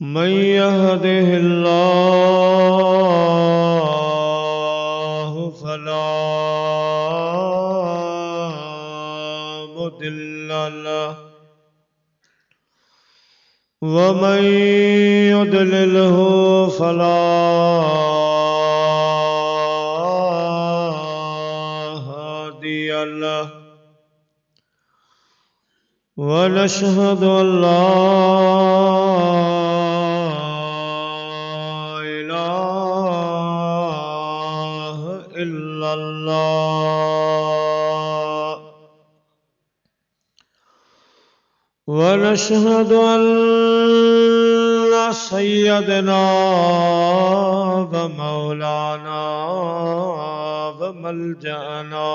من يهده فلا مضل له ومن يضلله فلا هادي له ونشهد أن لا إله إلا الله ونشهد أن سيدنا ومولانا وملجأنا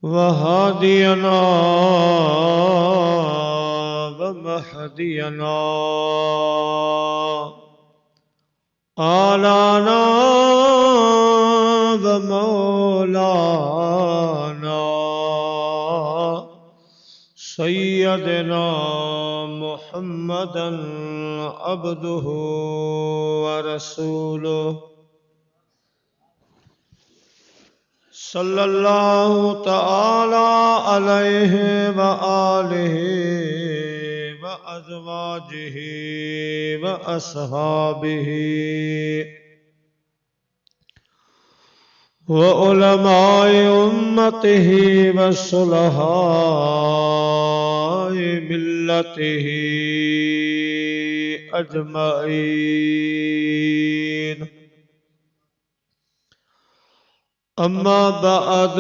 وهادينا ومهدينا آلانا ومولانا سيدنا محمدا عبده ورسوله صلى الله تعالى عليه وآله وأزواجه وأصحابه وعلماء أمته وصلحاء ملته أجمعين أما بعد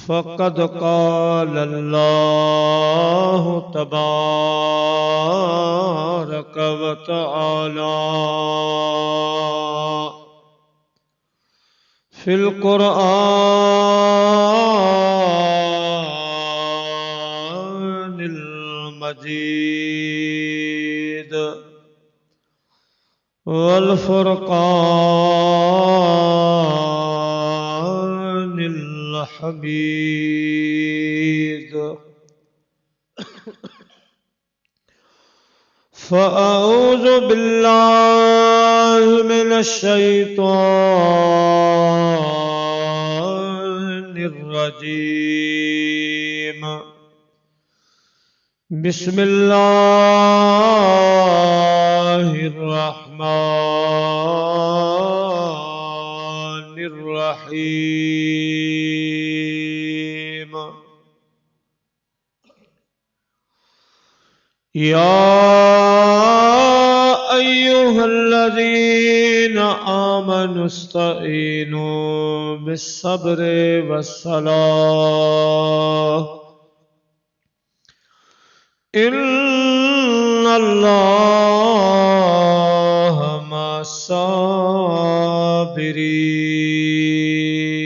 فقد قال الله تبارك وتعالى في القرآن المجيد والفرقان الحميد فأعوذ بالله من الشيطان الرجيم بسم الله الرحمن الرحيم يا أيها الذين آمنوا استعينوا بالصبر والصلاة إن الله مع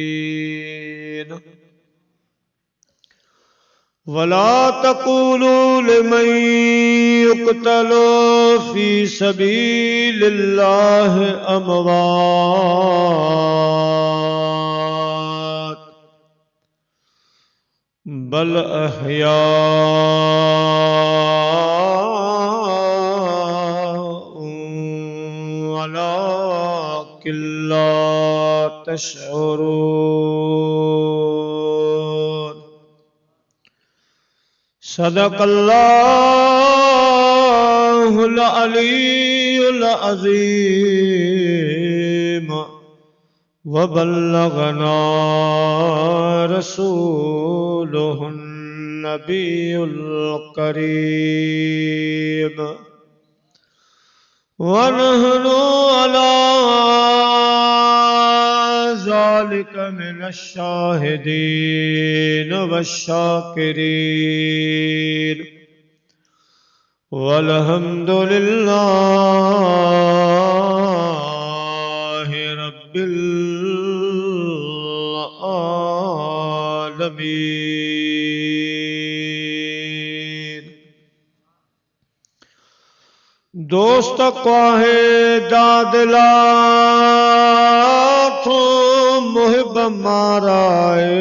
الصابرين ولا تقولوا لمن يقتل في سبيل الله أموات بل أحياء ولكن لا تشعرون صدق الله العلي العظيم وبلغنا رسوله النبي الكريم ونحن على ذلك من الشاهدين والشاكرين والحمد لله رب العالمين دوست قواہے دادلا تو محب مارائے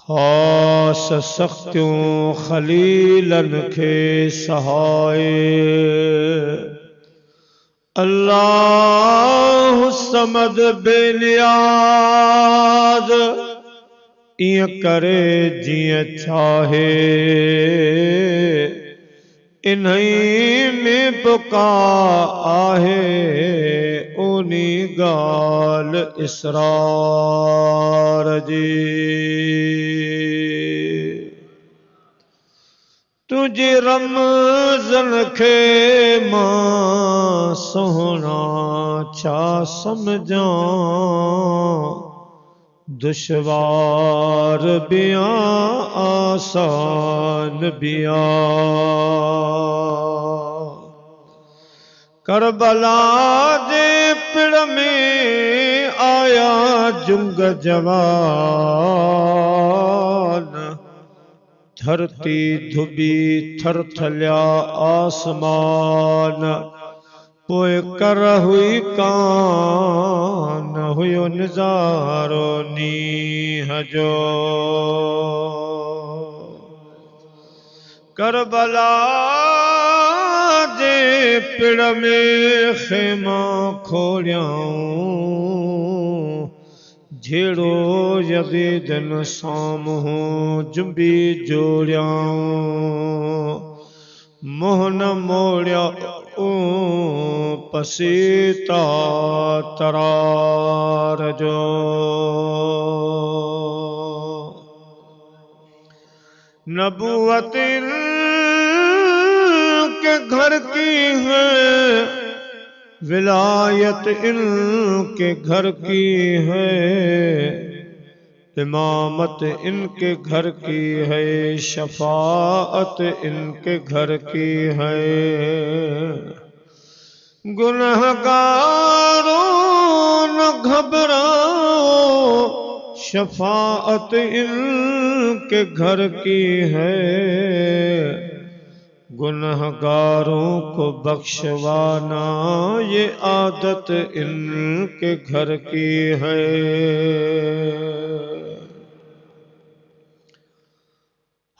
ख़ास सख्तियों खलीलन खे सहाए। अल्लाह समद बेनियाज इं करे जिए चाहे, इन्हीं में बुका आहे उनी गाल इसरार जी। तुझे रमज़न खे मां सोहना छा समझां, दुश्वार बिया आसान बिया। करबला जे पिड़ में आया जुंग जवान, धरती धुबी थरथल्या आसमान। पोए कर हुई कान हुयो निजारो नीह जो। करबला जे पिड़ में खेमा खोलियाऊं, झेड़ो यज़ीदन साम्हूं जुंबी जोड़ियाऊं। मोहन मोड़िया पसीता तरार जो। नबूवत इनके घर की है, विलायत इनके घर की है, इमामत इनके घर की है, शफाअत इनके घर की है। गुनहगारों न घबराओ, शफाअत इनके घर की है। गुनहगारों को बख्शवाना ये आदत इनके घर की है।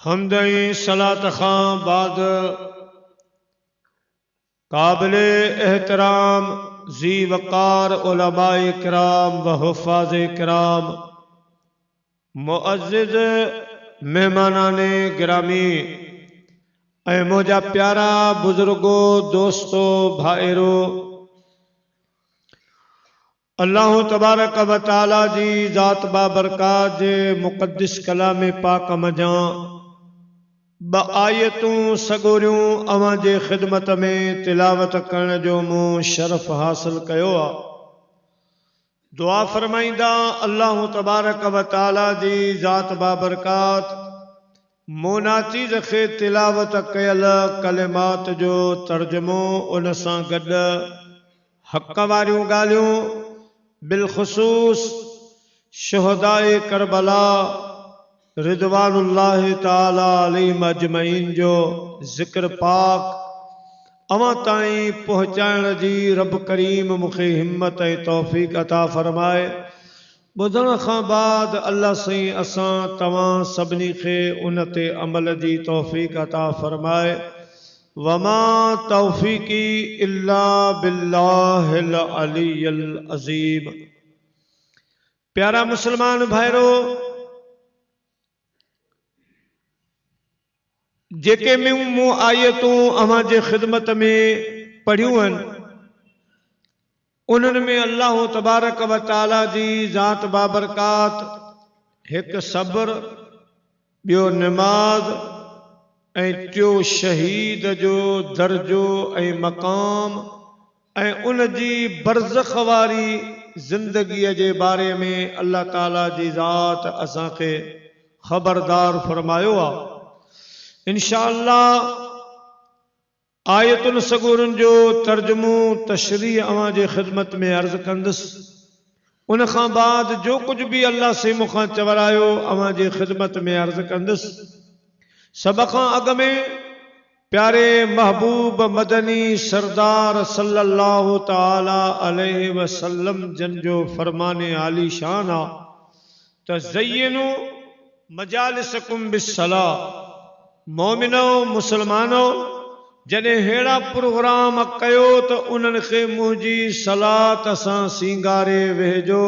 हमदई सलात खां बाद काबिल एहतराम जी वकार उलमाए किराम व हुफ़ाज़े किराम, मुअज़्ज़िज़ मेहमानाने गिरामी ऐं मुझा प्यारा बुजुर्गो दोस्तो भाइरो, अल्लाह तबारक व तआला जी ज़ात बाबरकात जे मुक़द्दिस कलाम पाक मजां ब आयतूं सगोरियूं अवां जे ख़िदमत में तिलावत करण जो मूं शरफ़ हासिल कयो आ। दुआ फरमाईंदा अल्लाह तबारक व तआला जी ज़ात बाबरकात मोनाचीज़ खे तिलावत कयल कलिमात जो तर्जुमो उन सां गॾु हक़ वारियूं ॻाल्हियूं बिलख़ुसूस शुहदाए करबला रिदवानुल्लाह ताला अलैहिम अजमईन जो ज़िक्र पाक अवां ताईं पहुँचाइण जी रब करीम मूंखे हिम्मत ऐं तौफ़ीक़ अता फरमाए। ॿुधण खां बाद अल्लाह साईं असां तव्हां सभिनी खे उन ते अमल जी तौफ़ीक़ अता फरमाए। वमा तौफ़ीक़ी इल्ला बिल्लाहिल अलियल अज़ीम। प्यारा मुसलमान भाइरो, जेके मूं आयतूं अवां जे ख़िदमत में पढ़ियूं आहिनि, उन्हनि में अल्लाह तबारक व तआला जी ज़ात बाबरकात हिक सब्र, ॿियो निमाज़ ऐं टियों शहीद जो दर्जो ऐं मक़ाम ऐं उन जी बरज़ख वारी ज़िंदगीअ जे बारे में अल्लाह ताला जी ज़ात असांखे ख़बरदार फरमायो आहे। इंशाअल्लाह आयतुन सगूरन जो तर्जुमो तशरीह अवां जे ख़िदमत में अर्ज़ कंदुसि। उन खां बाद जो कुछ भी अल्लाह से मुखां चवरायो अवां जे ख़िदमत में अर्ज़ कंदुसि। सब खां अॻ में प्यारे महबूब मदनी सरदार सल्लल्लाहु ताला अलैहि वसल्लम जन जो फरमाने आली शान आ त ज़य्यनु मजालिसकुम बिस्सला। मोमिनो मुसलमानो जॾहिं हेड़ा प्रोग्राम कयो त उन्हनि खे मुंहिंजी सलात सां सींगारे वेहिजो।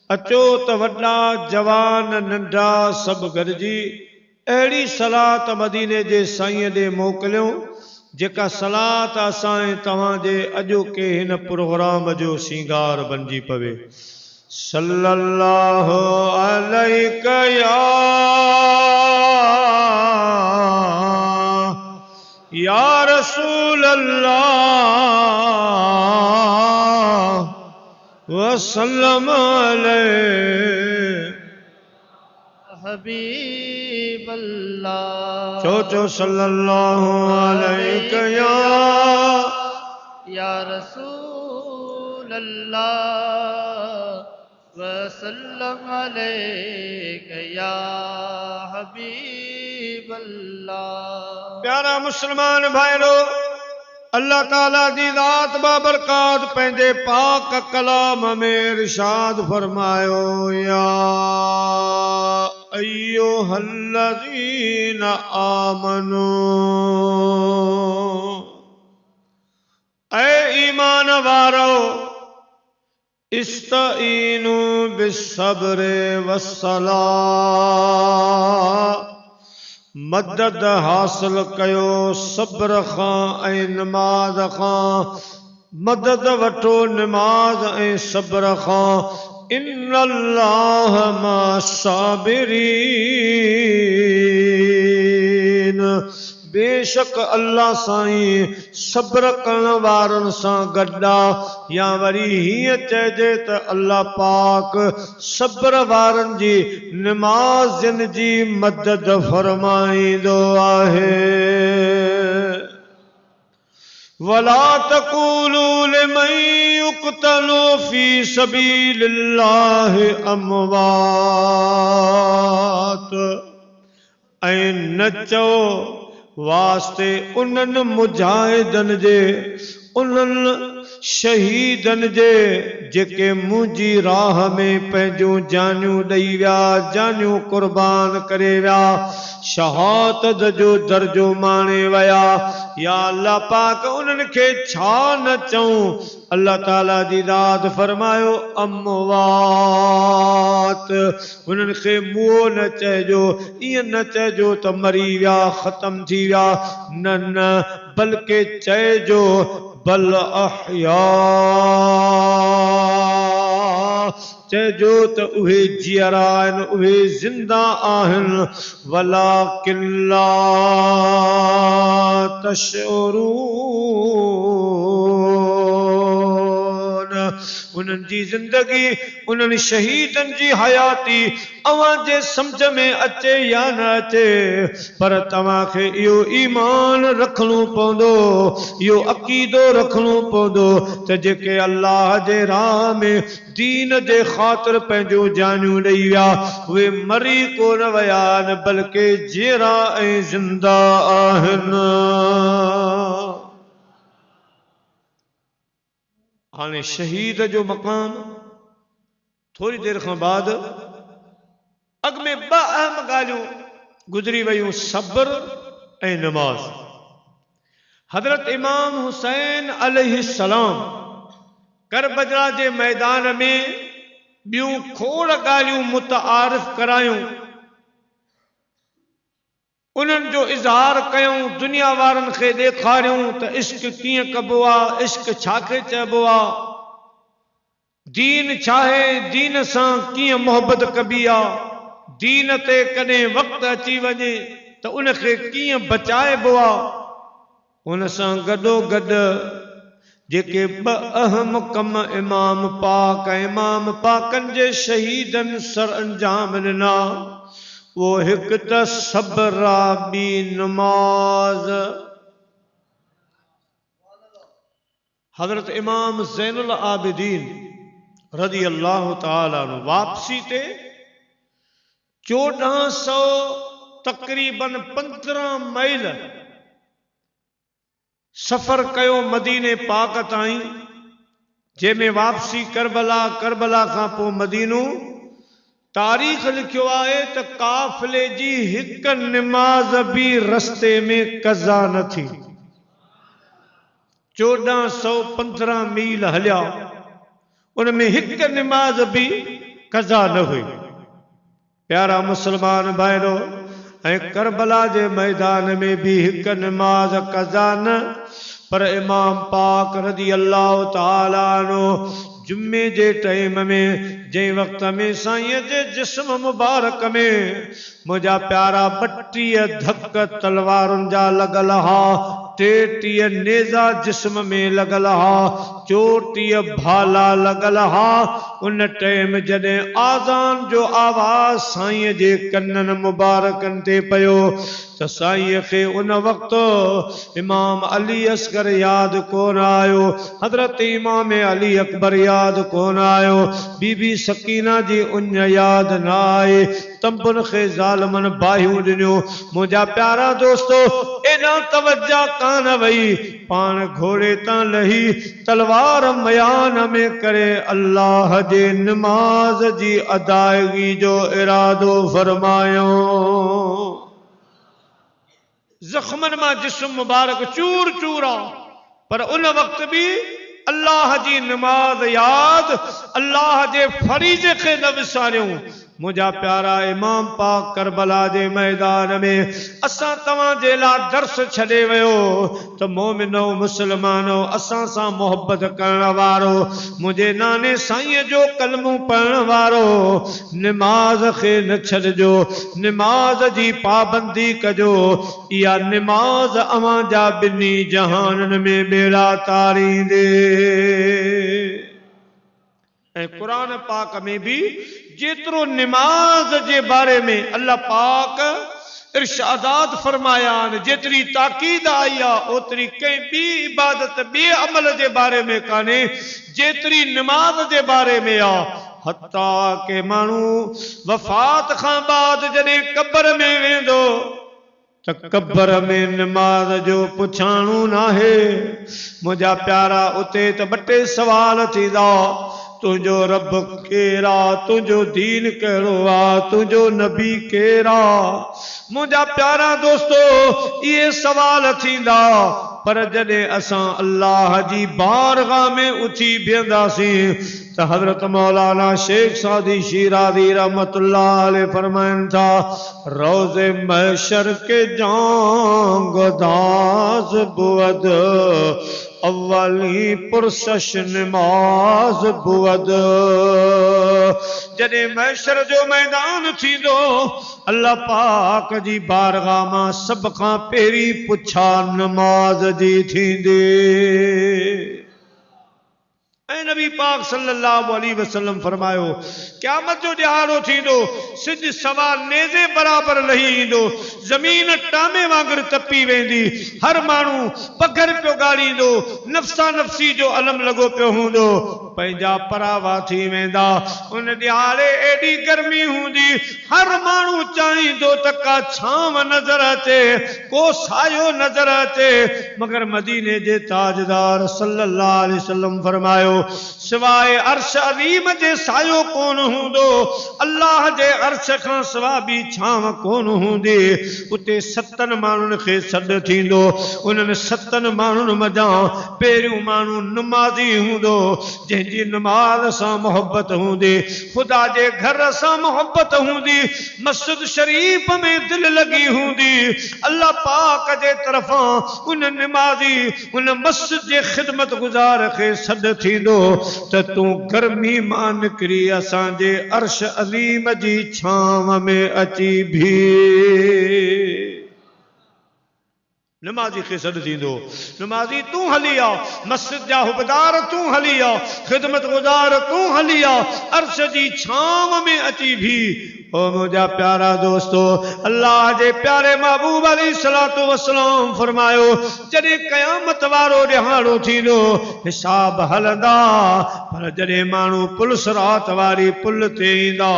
अचो त वॾा जवान नंढा सभु गॾिजी अहिड़ी सलात मदीने जे साईं ॾे मोकिलियो जेका सलात असां तव्हांजे अॼोके हिन प्रोग्राम जो सींगार बणिजी पवे। सल्लल्लाहु अलैका या रसूल अल्लाह वसल्लम अलैहि हबीब अल्लाह। चो सल्लल्लाहु अलैका या रसूल अल्लाह वसल्लम अलैका या हबीब अल्लाह। प्यारा मुसलमान भाइरो, अल्लाह ताला जी ज़ात बाबरकात पंहिंजे पाक कलाम में इरशाद फरमायो, या अय्युहल्लज़ीन आमनू, ऐ ईमान वारो, इस्तईनू बिस्सब्र वस्सलाह, मदद हासिल कयो सब्र खां ऐं नमाज खां। मदद वठो नमाज ऐं सब्र खां। इन्नल्लाह मा साबिरीन, बेशक अल्लाह साईं सब्र करण वारनि सां गॾु। या वरी हीअं चइजे त अल्लाह पाक सब्र वारनि जी नमाज़नि जी मदद फरमाईंदो आहे। वला तक़ूलू लिमन युक़्तलू फी सबीलिल्लाहि अमवात, ऐं न चओ वास्ते उन्हनि मुजाहिदनि जे, उन्हनि शहीदनि जे जेके मुंहिंजी राह में पंहिंजूं जानियूं ॾेई विया, जानियूं कुर्बान करे विया, शहादत जो दर्जो माणे विया। या अल्लाह पाक उन्हनि खे छा न चऊं। अल्लाह ताला जी रात फरमायो अमवात, उन्हनि खे मुओ न चइजो, ईअं न चइजो त मरी विया ख़त्म थी विया, न न, बल्कि चइजो बल अहया, चइजो त उहे जियरा आहिनि, उहे ज़िंदा आहिनि। वलाकिन ला तशऊरून, उन्हनि जी ज़िंदगी, उन्हनि शहीदनि जी हयाती अवां जे सम्झ में अचे या न अचे, पर तव्हांखे इहो ईमान रखणो पवंदो, इहो अक़ीदो रखणो पवंदो त जेके अल्लाह जे राह में दीन जे ख़ातिर पंहिंजूं जानियूं ॾेई विया, उहे मरी कोन विया आहिनि, बल्कि जियरा ऐं ज़िंदा आहिनि। हाणे शहीद जो मक़ाम थोड़ी देर खां बाद अॻ में ॿ अहम ॻाल्हियूं गुज़री वयूं, सब्र ऐं नमाज। हज़रत इमाम हुसैन अलैहिस्सलाम करबला जे मैदान में ॿियूं खोड़ ॻाल्हियूं मुतआरिफ करायूं, उन्हनि जो इज़हार कयूं, दुनिया वारनि खे ॾेखारियूं त इश्क कीअं कबो आहे, इश्क छाखे चइबो आहे, दीन छा आहे, दीन सां कीअं मोहबत कबी आहे, दीन ते कॾहिं वक़्तु अची वञे त उनखे कीअं बचाइबो आहे। उन सां गॾोगॾु जेके ॿ अहम कम इमाम पाक ऐं इमाम पाकनि जे शहीदनि सर अंजाम ॾिना, वो हिकु त सब्र आहे, ॿी नमाज। हज़रत इमाम ज़ैनुल आबिदीन रज़ी अल्लाह ताला अन्हु वापसी ते 1400 तक़रीबन 15 मील सफ़र कयो मदीने पाक ताईं, जंहिंमें वापसी करबला, करबला खां पोइ मदीनो तारीख़ लिखियो आहे त काफ़िले जी हिक निमाज़ भी रस्ते में कज़ा न थी। 1415 मील हलिया, उनमें हिक निमाज़ भी कज़ा न हुई। प्यारा मुसलमान भाइरो, ऐं करबला जे मैदान में भी हिक निमाज़ कज़ा न, पर इमाम पाक रज़ी अल्लाह ताला अन्हु जुम्मे जे टाइम में जै वक्त में साईं जे जिस्म मुबारक में मुझा प्यारा 32 धक तलवारुन जा लगल हा, 33 नेज़ा जिस्म में लगल हा, 34 भाला लगल हा। उन टाइम जॾहिं आज़ान जो आवाज़ साईं जे कन्नन मुबारकन ते पयो त साईं खे उन वक्त इमाम अली असगर याद कोन आयो, हज़रत इमाम अली अकबर याद कोन आयो, बीबी सकीना जी उन याद न आए। तंबुन खे ज़ालिमन बाहियूं ॾिनियो। मुंहिंजा प्यारा दोस्तो, एॾा तवज्जा कान वई, पाण घोड़े तां लही तलवार मयान में करे अल्लाह जे नमाज जी अदायगी जो इरादो फरमायो। जख्मन मां जिस्म मुबारक चूर चूर आ, पर उन वक्त भी अल्लाह जी नमाज याद, अल्लाह जे फरीज़े खे न विसारियूं। मुझा प्यारा इमाम पाक करबला जे मैदान में असां तवां जे ला दर्स छॾे वियो त मोमिनो मुसलमानो, असां सां मोहब्बत करण वारो, मुझे नाने साईं जो कलमो पढ़ण वारो, नमाज खे न छॾिजो, नमाज जी पाबंदी कजो। इहा नमाज अवां जा ॿिन्ही जहानन में बेड़ा तारींदे। ऐं कुरान पाक में भी जेतिरो नमाज जे बारे में अल्लाह पाक इरशादात फरमाया, जेतरी ताकीद आई आ ओतरी कंहिं ॿी इबादत ॿिए अमल जे बारे में कान्हे जेतरी नमाज जे बारे में आ। हत्ता के माण्हू वफ़ात खां बाद जॾहिं कब्र में वेंदो त कब्र में नमाज जो पुछाणो नाहे। मुंहिंजा प्यारा, उते त 2 सवाल थींदा, तुझो रब केरा, तुझो दीन कहिड़ो आ, तुझो नबी केरा। मुंहिंजा प्यारा दोस्तो, ये सवाल थींदा, पर जॾहिं असां अल्लाह जी बारगाह में उथी बीहंदासीं त हज़रत मौलाना शेख सादी शिराज़ी रहमतुल्लाह अलैह फरमाइनि था, रोज़े महशर के जांगदाज बुअद अव्वली पुरसश नमाज बुअद। जॾहिं महशर जो मैदान थींदो, अल्लाह पाक जी बारगाह मां सब खां पहिरीं पुछा नमाज जी थींदी। ऐं नबी पाक सल्लल्लाहु अलैहि वसल्लम फरमायो, क़यामत जो ॾिहाड़ो थींदो, सिज सवा नेज़े बराबर लही ईंदो, ज़मीन टामे वांगुरु तपी वेंदी, हर माण्हू पघर पियो ॻाड़ींदो, नफ़्सा नफ़्सी जो अलम लॻो पियो हूंदो, पंहिंजा परावा थी वेंदा। उन ॾिहाड़े एॾी गर्मी हूंदी, हर माण्हू चाहींदो त का छांव नज़र अचे, को सायो नज़र अचे, मगर मदीने जे ताजदार सल्लल्लाहु अलैहि वसल्लम फरमायो, सिवाय अर्श अज़ीम जे सायो कोन हूंदो, अल्लाह जे अर्श खां सिवा बि छांव कोन हूंदी। उते 7 माण्हुनि खे सॾु थींदो, उन्हनि 7 माण्हुनि मथां पहिरियों माण्हू नमाज़ी हूंदो, जंहिंजी नमाज सां मोहब्बत हूंदी, ख़ुदा जे घर सां मोहब्बत हूंदी, मस्जिद शरीफ में दिल लगी हूंदी। अल्लाह पाक जे तरफ़ां उन नमाज़ी, उन मस्जिद जे ख़िदमत गुज़ार खे सॾु थींदो त तूं गर्मी मां निकिरी असांजे अर्श अज़ीम जी छांव में अची भी। नमाज़ी खे सॾु थींदो, नमाज़ी तूं हली आ, मस्जिद जा हुबदार तूं हली आ, ख़िदमत गुज़ार तूं हली आ, अर्श जी छांव में अची भी। ओ मुझा प्यारा दोस्तो, अल्लाह जे प्यारे महबूब अलैहिस्सलातु वस्सलाम फरमायो, जॾहिं क़यामत वारो ॾिहाड़ो थींदो, हिसाब हलंदा, पर जॾहिं माण्हू पुलिस रात वारी पुल ते ईंदा,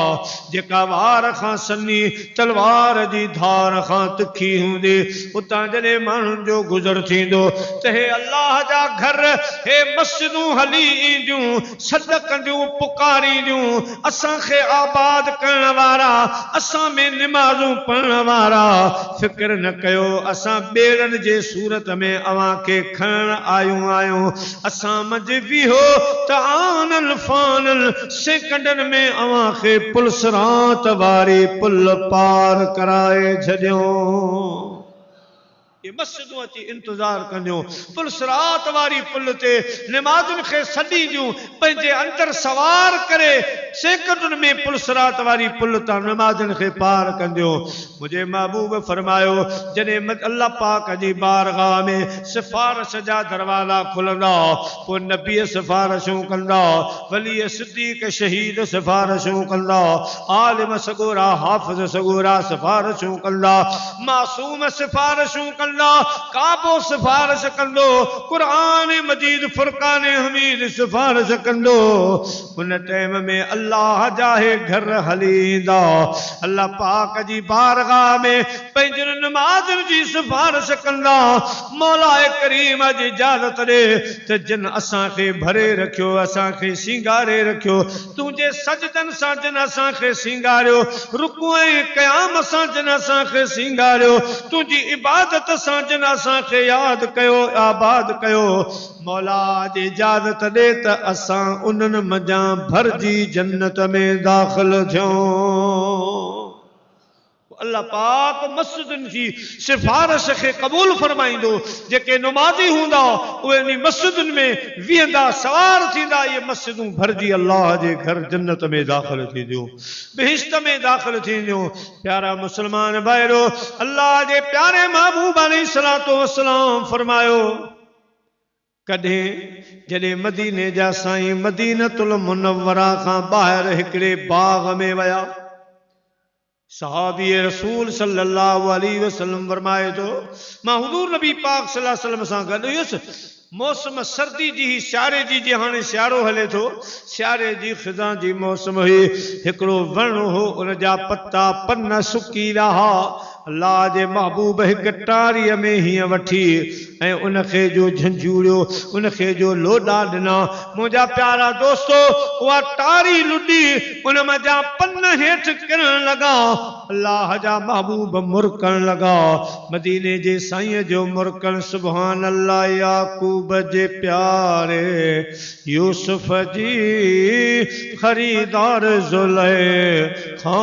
जेका वार खां सन्नी तलवार जी धार खां तिखी हूंदी, उतां जॾहिं माण्हुनि जो गुज़र थींदो त हे अल्लाह जा घर हे मस्जिदूं हली ईंदियूं सॾ कंदियूं पुकारींदियूं असांखे आबाद करण वारा असां में निमाज़ूं पढ़ण वारा फ़िक्र न कयो असां ॿेड़नि जे सूरत में अव्हां खे खणण आहियूं असां मंझि बीहो त आनल फानल सेकंडनि में अव्हां खे पुलसरात वारी पुल पार कराए छॾियो ये मस्जिदूं अची इंतजार कंदियूं पुलसरात वारी पुल ते निमाज़ुनि खे सॾींदियूं पंहिंजे अंदर सवार करे सेकंडनि में पुलसरात वारी पुल तां निमाज़ुनि खे पार कंदियूं मुंहिंजे महबूब फरमायो जॾहिं अल्लाह पाक जी बारगाह में सिफारिश जा दरवाज़ा खुलंदा पोइ नबी सिफारिशूं कंदा वली सिद्दीक़ शहीद सिफारिशूं कंदा आलिम सगोरा हाफ़िज़ सगोरा सिफारिशूं कंदा मासूम सिफारिशूं कंदा काबो सिफारिश कंदो कुरान मजीद फुरकान हमीद सिफारिश कंदो उन टाइम में अल्लाह जाहे घर हलींदा अल्लाह पाक जी बारगाह में पंहिंजी नमाज़ुनि जी सिफारिश कंदा मौलाए करीम जी इजाज़त ॾे त जिन असांखे भरे रखियो असांखे सिंगारे रखियो तुंहिंजे सजदनि सां जिन असांखे सिंगारियो रुकू ऐं क़याम सां जिन असांखे सिंगारियो तुंहिंजी इबादत सां जिन असांखे यादि कयो आबाद कयो मौला जी इजाज़त ॾे त असां उन्हनि मज़ा भरिजी जन्नत में दाख़िल थियूं अल्लाह पाक मस्जिदुनि जी सिफारिश खे क़बूल फरमाईंदो जेके नमाज़ी हूंदा उहे इन मस्जिदुनि में विहंदा सवार थींदा ये मस्जिदूं भरिजी अल्लाह जे घर जन्नत में दाख़िल थींदियूं बहिश्त में दाख़िल थींदियूं प्यारा मुस्लमान भाइरो अल्लाह जे प्यारे महबूब अलैहिस्सलातु वस्सलाम फरमायो कॾहिं जॾहिं मदीने जा साईं मदीनतुल मुनव्वरा खां ॿाहिरि हिकिड़े बाग़ में विया सहाबी रसूल सल्लल्लाहु अलैहि वसल्लम फरमाए थो मां हुज़ूर नबी पाक सल्लल्लाहु अलैहि वसल्लम सां गॾु हुयुसि मौसम सर्दी जी ही सियारे जी जे हाणे सियारो हले थो सियारे जी ख़िज़ा जी मौसम हुई हिकिड़ो वण हो उन जा पता पन सुकी रहा अल्लाह जे महबूब हिकु टारीअ में हीअं वठी ऐं उनखे जो झंझूड़ियो उनखे जो लोॾा ॾिना मुंहिंजा प्यारा दोस्तो उहा टारी लुॾी उन मज़ा पन हेठि किरण लॻा अल्लाह जा महबूब मुरकण लॻा मदीने जे साईं जो मुरकण सुभान अल्लाह याकूब जे प्यारे यूसुफ जी ख़रीदार ज़ुलैखा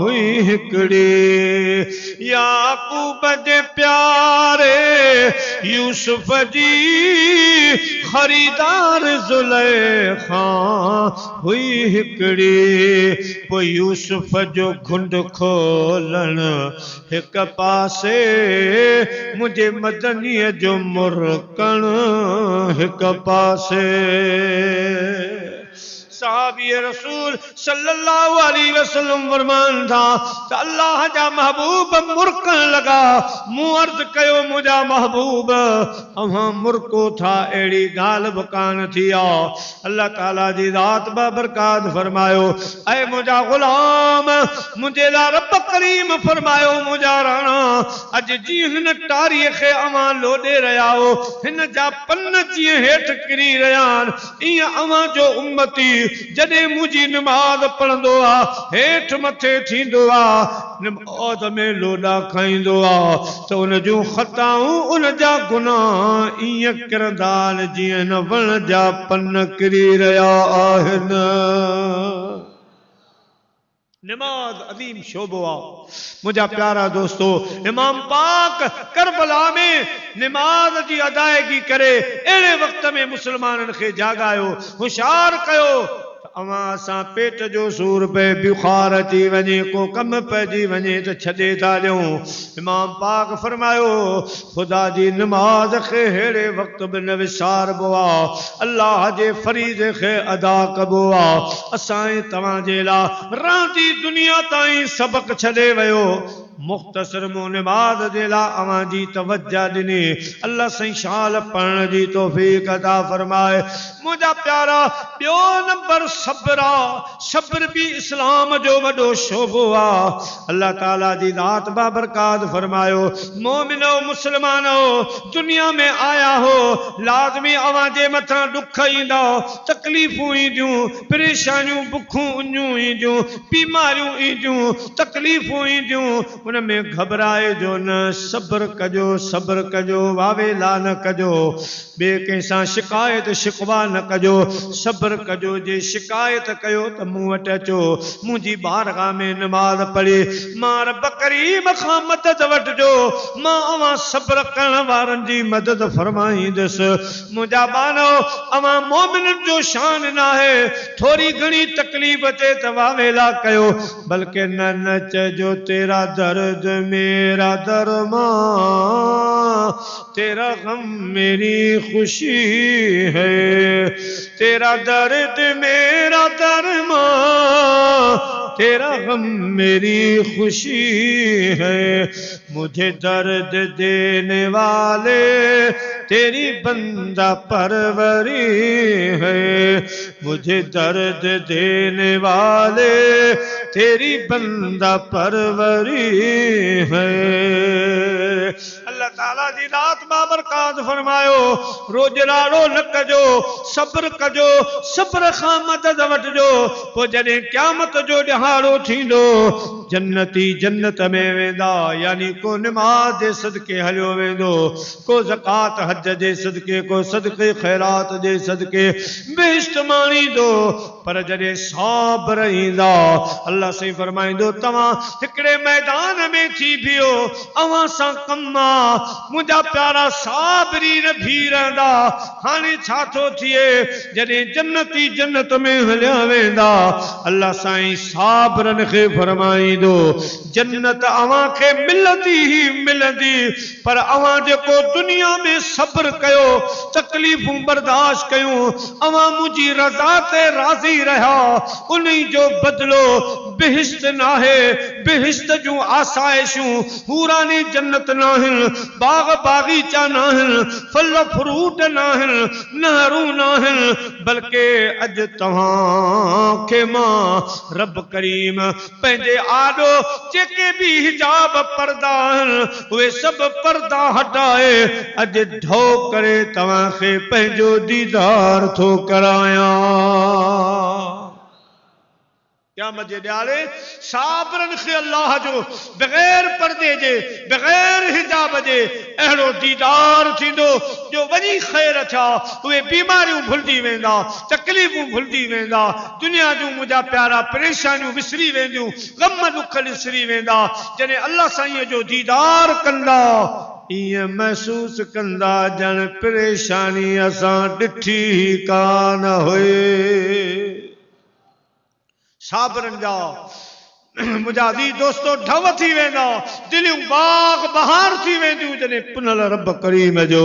हुई हिकिड़ी याकूब जे प्यारे यूसुफ जी ख़रीदार ज़ुलैखा हुई हिकिड़ी पोइ यूसुफ जो घुंड खोलण हिक पासे मुंहिंजे मदनीअ जो मुरकण हिक पासे सहाबी रसूल सल्लल्लाहु अलैहि वसल्लम फरमान था त अल्लाह जा महबूब मुरकण लगा मूं अर्ज़ कयो मुंहिंजा महबूब अव्हां मुरको था अहिड़ी ॻाल्हि बि कान थी आहे अल्लाह ताला जी ज़ात बरकात फरमायो ऐं मुंहिंजा ग़ुलाम मुंहिंजे लाइ रब करीम फरमायो मुंहिंजा राणा अॼु जीअं हिन टारीअ खे अव्हां लोॾे रहिया हो हिन जा पन जीअं हेठि किरी रहिया आहिनि ईअं अव्हां जो उम्मती जॾहिं मुंहिंजी नमाज़ पढ़ंदो आहे हेठि मथे थींदो आहे नमाज़ में लोॾा खाईंदो आहे त उन जूं ख़ताऊं उन जा गुनाह ईअं किरंदा आहिनि जीअं न वण जा पन किरी रहिया आहिनि नमाज अदीम शोबो आहे मुंहिंजा प्यारा दोस्तो इमाम पाक करबला में नमाज जी अदायगी करे अहिड़े वक़्त में मुसलमाननि खे जाॻायो होशियार कयो अवां असां पेट जो सूर पे बुखार अची वञे को कम पइजी वञे त छॾे था ॾियूं इमाम पाक फरमायो ख़ुदा जी नमाज़ खे अहिड़े वक़्त बि न विसारबो आहे अल्लाह जे फरीज़ खे अदा कबो आहे असां तव्हांजे लाइ रहंदी दुनिया ताईं सबक़ छॾे वियो मुख़्तसर मूं नमाज़ जे लाइ अवां जी तवज्जो ॾिनी अल्लाह साईं शाल पढ़ण जी तौफ़ीक़ अता फरमाए मुंहिंजा प्यारा ॿियो नंबर सब्र सब्र भी इस्लाम जो वडो शोबो अल्लाह ताला दी दात बाबरकात फरमायो मोमिनो मुसलमानो दुनिया में आया हो लाजमी आवाजे मथा दुख ईंदा तकलीफूं ईंदियूं परेशानियूं बुखूं उञूं ईंदियूं बीमारियूं ईंदियूं तकलीफूं ईंदियूं उन में घबराए जो न सब्र कजो वावेला न कजो बे कंहिंसां शिकायत शिकवा न कजो सब्र कजो जे शिकायत कयो त मूं वटि अचो मुंहिंजी बारगाह में नमाज पढ़ी मां रब करीम खां मदद वठिजो मां अवां सब्र करण वारनि जी मदद फरमाईंदुसि मुंहिंजा बानो अवां मोमिननि जो शान न आहे थोरी घणी तकलीफ़ अचे त वावेला कयो बल्कि न चइजो तेरा दर्द मेरा दरमा तेरा गम मेरी खुशी है तेरा दर्द मेरा दरमा तेरा गम मेरी खुशी है मुझे दर्द देने वाले तेरी बंदा परवरी है मुझे दर्द देने वाले तेरी बंदा परवरी है अल्लाह ताला जी रात बाबरकात फरमायो रोज राड़ो न कजो सब्र खां मदद वठिजो पोइ जॾहिं क़यामत जो ॾिहाड़ो थींदो जन्नती जन्नत में वेंदा यानी को नमाज जे सदके हलियो वेंदो को ज़कात हज जे सदके को सदके खैरात जे सदके बेहिश्त माणींदो पर जॾहिं साबिर ईंदा अल्लाह सही फरमाईंदो तव्हां हिकिड़े मैदान में थी बीहो अवां सां कम मुंहिंजा प्यारा साबिरीन भी रहंदा हाणे छा थो थिए जॾहिं जन्नती जन्नत में हलिया वेंदा अल्लाह साईं साबिरनि खे फरमाईंदो जन्नत अवां खे मिलंदी ही मिलंदी पर अवां जेको दुनिया में सब्र कयो तकलीफ़ूं बर्दाश्त कयूं अवां मुंहिंजी रज़ा ते राज़ी रहिया उन जो बदिलो बेहिश्त नाहे बेहिश्त जूं आसाइशूं हूरानी जन्नत नाहिनि बाग बागीचा नाहिनि फल फ्रूट नाहिनि नहरूं नाहिनि बल्कि अॼु तव्हां खे मां रब करीम पंहिंजे आॾो जेके भी हिजाब पर्दा आहिनि उहे सभु पर्दा हटाए अॼु ढो करे तव्हां खे पंहिंजो दीदार थो करायां क्या मजे ॾियारे साबिरनि खे अल्लाह जो बग़ैर पर्दे जे बग़ैर हिजाब जे अहिड़ो दीदार थींदो जो वञी ख़ैर थिया उहे बीमारियूं भुलिजी वेंदा तकलीफ़ूं भुलिजी वेंदा दुनिया जूं मुंहिंजा प्यारा परेशानियूं विसरी वेंदियूं ग़म दुख विसरी वेंदा जॾहिं अल्लाह साईं जो दीदार कंदा इएं महसूस कंदा ॼण परेशानी असां ॾिठी कान हुई साबिरनि जा मुंहिंजा अज़ीज़ दोस्तो ढव थी वेंदा दिलियूं बाग बहार थी वेंदियूं जॾहिं पुनल रब करीम जो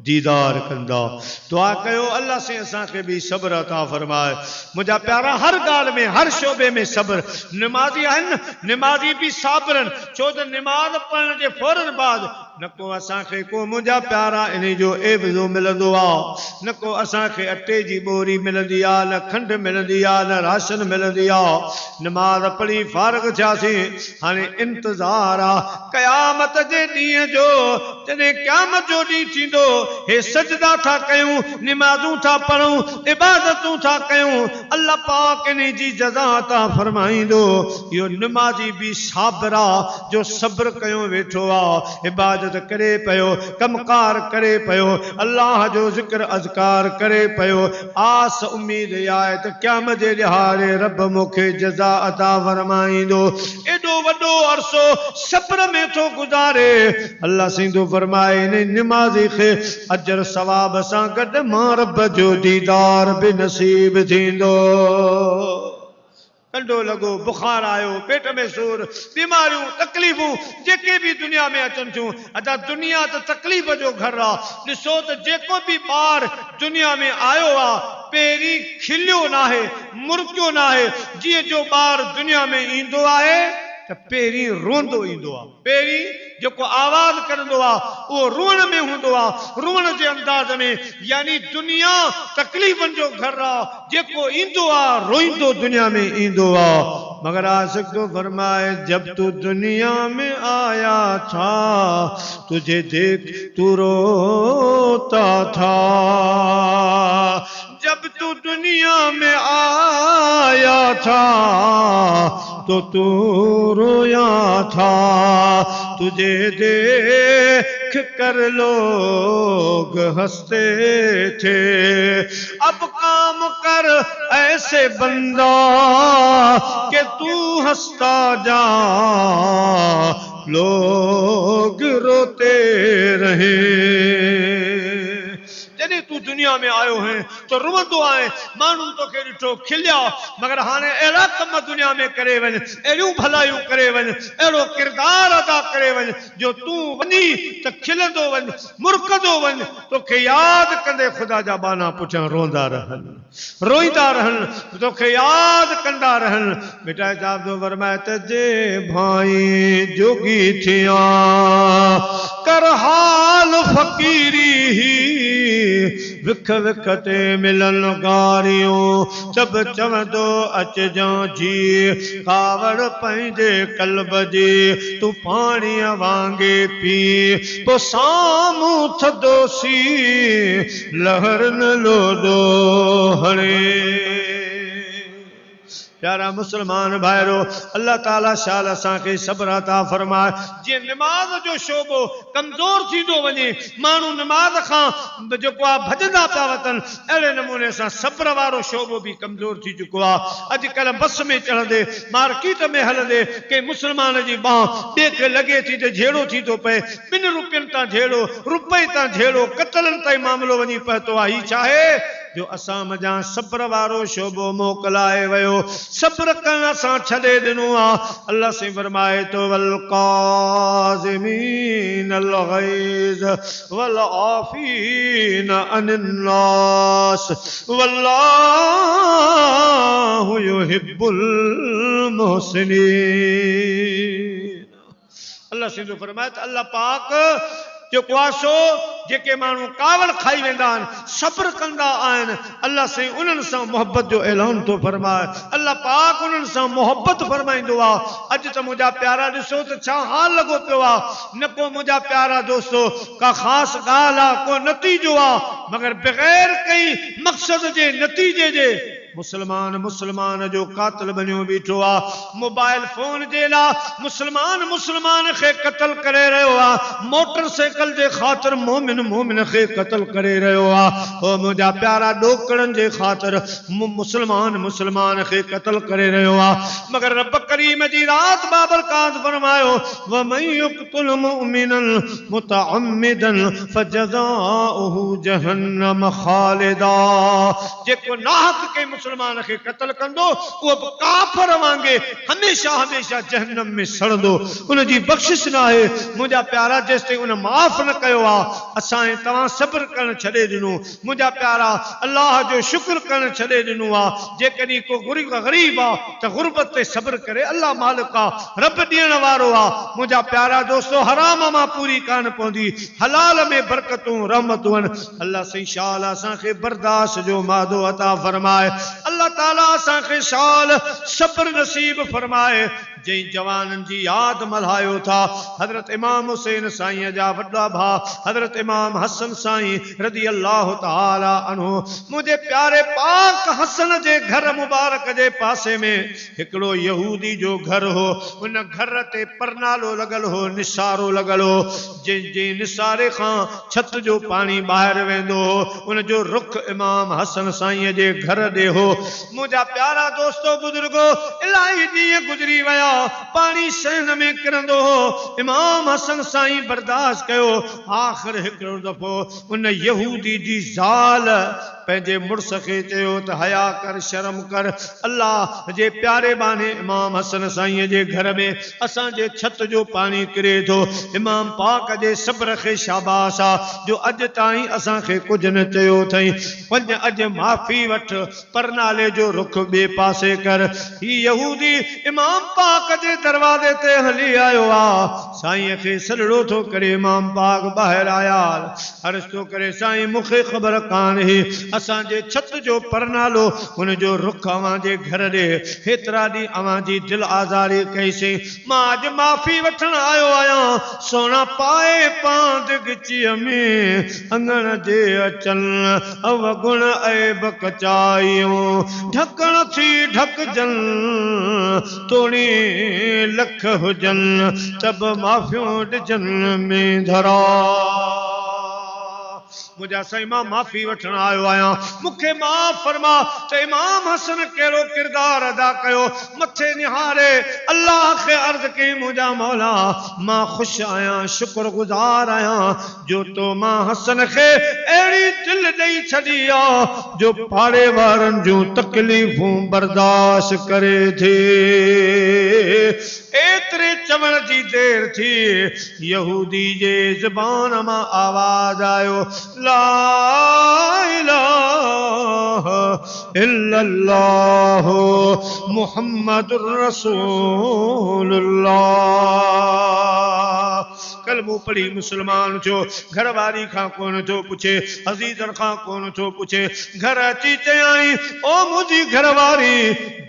दीदार कंदा दुआ कयो अल्लाह से असांखे भी सब्र अता फरमाए मुंहिंजा प्यारा हर ॻाल्हि में हर शोबे में सब्र निमाज़ी आहिनि निमाज़ी भी साबिरनि छो त निमाज़ पढ़ण जे फौरन बाद न को असांखे को मुंहिंजा प्यारा इन जो एवज़ो मिलंदो आहे न को असांखे अटे जी बोरी मिलंदी आहे न खंडु मिलंदी आहे न राशन मिलंदी आहे नमाज़ पढ़ी फारग थियासीं हाणे इंतज़ार आहे क़यामत जे ॾींहं जो जॾहिं क़यामत जो ॾींहुं थींदो हे सजदा था कयूं निमाज़ूं था पढ़ूं इबादतूं था कयूं अल्लाह पाक इन जी जज़ा अता फरमाईंदो इहो निमाज़ी भी साबिर आहे जो सब्र कयो वेठो आहे इबादत करे पयो कमकार करे पयो अल्लाह जो ज़िक्र अज़कार करे पयो आस उम्मीद आहे त क़यामत जे ॾिहाड़े रब मूंखे जज़ा अता फरमाईंदो एॾो वॾो अरसो सब्र में थो गुज़ारे अल्लाह सिंधु फरमाए इन निमाज़ी खे अजर सवाब सां गॾु मां रब जो दीदार भी नसीब थींदो कंडो लगो बुखार आयो पेट में सूर बीमारियों तकलीफूं जेके भी दुनिया में अचन थियूं अदा दुनिया तो तकलीफ जो घर आहे ॾिसो त जेको भी ॿार दुनिया में आयो आहे पहिरीं खिलियो नाहे मुर्कियो नाहे जीअं जो ॿार दुनिया में ईंदो आहे तो पेरी रोंदो इंदो आ पेरी जो को आवाज करंदो आ वो रोण में हुंदो आ रोण जे अंदाज में यानी दुनिया तकलीफन जो घर आ जेको इंदो आ रोइंदो दुनिया में इंदो आ मगर आशिक तो फरमाए जब तू दुनिया में आया था तुझे देख तू रोता था जब तू दुनिया में आया था तो तू रोया था तुझे देख कर लोग हंसते थे अब काम कर ऐसे बंदा कि तू हंसता जा लोग रोते रहे जॾहिं तू दुनिया में आयो है तो रुवंदो आहे माण्हुनि तोखे ॾिठो खिलिया मगर हाणे अहिड़ा कम दुनिया में करे वञ अहिड़ियूं भलायूं करे वञ अहिड़ो किरदार अदा करे वञ जो तूं वञी त खिलंदो वञ मुरकंदो वञ तोखे यादि कंदे ख़ुदा जा बाना पुठियां रोंदा रहनि रोईंदा रहनि तोखे यादि कंदा रहनि बेटा साहब जो फरमाए त जे भाई जोगी थिया कर हाल फ़कीरी विख विख ते मिलन गारियूं सब चवंदो अच जा जी कावड़ पंहिंजे कल्ब जी तू पाणीअ वांगे पी पोइ साम्हूं थधोसी लहर न लोॾो हणे प्यारा मुसलमान भाइरो अल्लाह ताला शाल असांखे सब्र अता फरमाए जे नमाज जो शोबो कमज़ोर थींदो वञे माण्हू नमाज खां जेको आहे भॼंदा पिया वतन अहिड़े नमूने सां सब्र वारो शोबो बि कमज़ोर थी चुको आहे अॼुकल्ह बस में चढ़ंदे मार्केट में हलंदे के मुसलमान जी बांह ॿिए खे लॻे थी त झेड़ो थी थो पए 2 रुपयनि तां झेड़ो रुपए तां झेड़ो कतलनि ताईं मामिलो वञी पहुतो आहे ही छाहे जो असां मजा सब्र वारो शोबो मोकलाए वयो सब्र करण असां छॾे ॾिनो आहे अल्लाह से फरमाए तो वल काज़िमीन अल गैज़ वल आफ़ीन अनिन नास वल्लाहु युहिब्बुल मुहसिनीन अल्लाह से फरमाए त अल्लाह पाक जो क्वासो जेके माण्हू कावड़ खाई वेंदा आहिनि सब्र कंदा आहिनि अल्लाह से उन्हनि सां मोहब्बत जो ऐलान थो फरमाए अल्लाह पाक उन्हनि सां मोहब्बत फरमाईंदो आहे अॼु त मुंहिंजा प्यारा ॾिसो त छा हाल लॻो पियो आहे न को मुंहिंजा प्यारा दोस्तो का ख़ासि ॻाल्हि आहे को नतीजो आहे मगर बग़ैर कई मक़सद जे नतीजे जे मुसलमान जो कातिल बनियो बीठो आहे मोबाइल फोन जे लाइ मुसलमान खे क़त्ल करे रहियो आहे मोटरसाइकिल जे ख़ातिर मोमिन खे क़त्ल करे रहियो आहे ओ मुंहिंजा प्यारा ॾोकड़नि जे ख़ातिर मुसलमान खे क़त्ल करे रहियो आहे मगर रब करीम जी रात बाबरकात फरमायो व मन यक़्तुल मुमिनन मुतअम्मिदन फजज़ाउहु जहन्नम खालिदा जेको नाहक के मुसलमान के कत्ल कंदो वो काफर वांगे हमेशा जहन्नम में सड़ंदो उन जी बख्शिश ना है मुझा प्यारा जेसते उन माफ न कयो आ असां तवा सब्र करण छड़े दिनो मुझा प्यारा अल्लाह जो शुक्र करण छड़े दिनो आ जे कदी को गरीब आ त गुरबत ते सब्र करे अल्लाह मालिक आ रब दियण वारो आ मुझा प्यारा दोस्तों हराम मा पूरी कान पौंदी हलाल में बरकतूं रहमतूं अल्लाह से इंशाअल्लाह असां के बर्दाश्त जो मादो अता फरमाए अल्लाह ताला असां के शाल सब्र नसीब फरमाए जै जवानन जी याद मल्हायो था हजरत इमाम हुसैन साईं जा वड्डा भा हजरत इमाम हसन साईं रज़ी अल्लाह ताला अन्हु मुझे प्यारे पाक हसन जे घर मुबारक जे पासे में हिकड़ो यहूदी जो घर हो उन घर ते परनालो लगल हो निसारो लगल हो जे निसारे खां छत जो पानी बाहर वेंदो हो उन जो रुख इमाम हसन साईं जे घर दे हो मुझा प्यारा दोस्तों बुजुर्गो इलाही ॾींहं गुजरी वया पानी सहन में किरंदो हो इमाम हसन साईं बर्दाश्त कयो आखिर हिकड़ो दफ़ो उन यहूदी जी ज़ाल पंहिंजे मुड़स खे चयो त हया कर शर्म कर अल्लाह जे प्यारे बाने इमाम हसन साईं जे घर में असांजे छत जो पानी किरे थो इमाम पाक जे सब्र खे शाबाश आ जो अॼु ताईं असांखे कुझु न चयो अथई वञ अॼु माफ़ी वठ पर नाले जो रुख ॿिए पासे कर ही यहूदी इमाम पाक जे दरवाज़े ते हली आयो आ साईं खे सलड़ो थो करे इमाम पाक ॿाहिरि आया अर्ज़ थो करे साईं मूंखे ख़बर कान हुई असांजे छत जो परनालो हुन जो रुख अवां जे घर ॾे हेतिरा ॾींहं अवां जी दिलि आज़ारी कईसीं मां अॼु माफ़ी वठण आयो आहियां सोना पाए पांद गिचीअ में अंगण जे अचन अवगुण ऐब कचायूं ढकण थी ढकजन तोड़ी लख हुजन तब माफ़ियूं ॾिजन में धरा मुझा साईं मां माफ़ी वठण आयो आहियां मूंखे माफ़ फरमा त इमाम हसन कहिड़ो किरदार अदा कयो मथे निहारे अल्लाह खे अर्ज़ कई मुझा मौला मां ख़ुशि आहियां शुक्रगुज़ार आहियां जो तो मां हसन खे अहिड़ी दिलि ॾेई छॾी आहे जो पाड़े वारनि जूं तकलीफ़ूं बर्दाश्त करे थी एतिरे चवण जी देर थी यहूदी जे ज़बान मां आवाज़ आयो ला इलाहा इल्लल्लाह मुहम्मदुर रसूलुल्लाह कलमो पढ़ी मुसलमान थियो घरवारी खां कोन थो पुछे अज़ीज़न खां कोन थो पुछे घर अची चयाई ओ मुंहिंजी घरवारी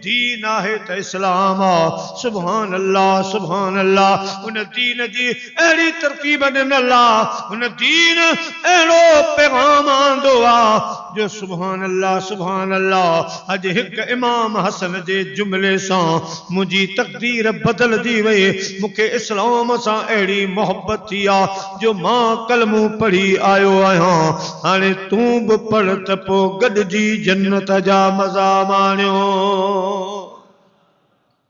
दीन आहे त इस्लाम आहे सुभान अल्लाह उन दीन जी अहिड़ी तरकीब ॾिनल आहे उन दीन अहिड़ो पैगाम आंदो आहे जो सुभान अल्लाह अॼु हिकु इमाम हसन जे जुमिले सां मुंहिंजी तक़दीर बदलजी वई मूंखे इस्लाम सां अहिड़ी मोहब्बत थी आहे जो मां कलमो पढ़ी आयो आहियां हाणे तूं बि पढ़ त पोइ गॾिजी जन्नत जा मज़ा माणियो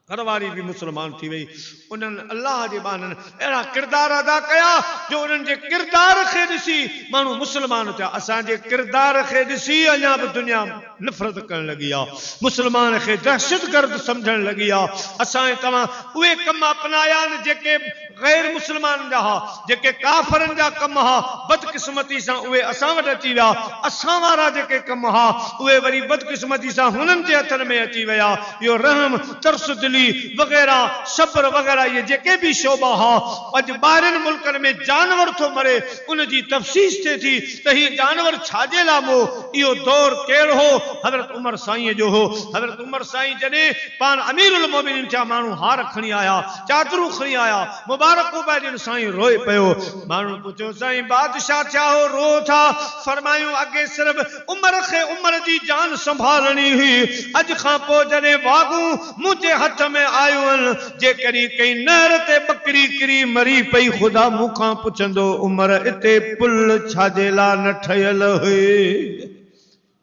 घरवारी भी मुसलमान थी वही उन्हनि अल्लाह जे बाननि अहिड़ा किरदार अदा कया जो उन्हनि जे किरदार खे ॾिसी माण्हू मुसलमान थिया असांजे किरदार खे ॾिसी अञा बि दुनिया नफ़रत करण लॻी आहे मुसलमान खे दहशतगर्द सम्झण लॻी आहे असां तव्हां उहे कम अपनाया आहिनि जेके गैर मुसलमान जा हा जेके काफ़रनि जा कम हा बदकिस्मती सां उहे असां वटि अची विया असां वारा जेके कम हा उहे वरी बदकिस्मती सां हुननि जे हथनि में अची विया इहो रहम तरस दिली वग़ैरह सब्र वग़ैरह ये जेके भी शोबा हा अॼु ॿाहिरनि मुल्कनि में जानवर थो मरे उन जी तफ़सीस थिए थी त ही जानवर छाजे लाइ मो इहो दौर कहिड़ो हो हज़रत उमर साईं जो हो हज़रत उमर साईं जॾहिं पाण अमीरुल मोमिनीन थिया माण्हू हार खणी आया चादरूं खणी आया मुबारकबाद साईं रोए पियो माण्हू पुछो साईं बादशाह थिया हो रो था फरमायूं अॻे सिर्फ़ उमर खे उमर जी जान संभालणी हुई अॼु खां पोइ जॾहिं वागूं मुंहिंजे हथ में आयूं आहिनि जेकॾहिं कई नहर ते बकरी किरी मरी पई ख़ुदा मूंखां पुछंदो उमर इते पुल छाजे लाइ न ठहियल हुई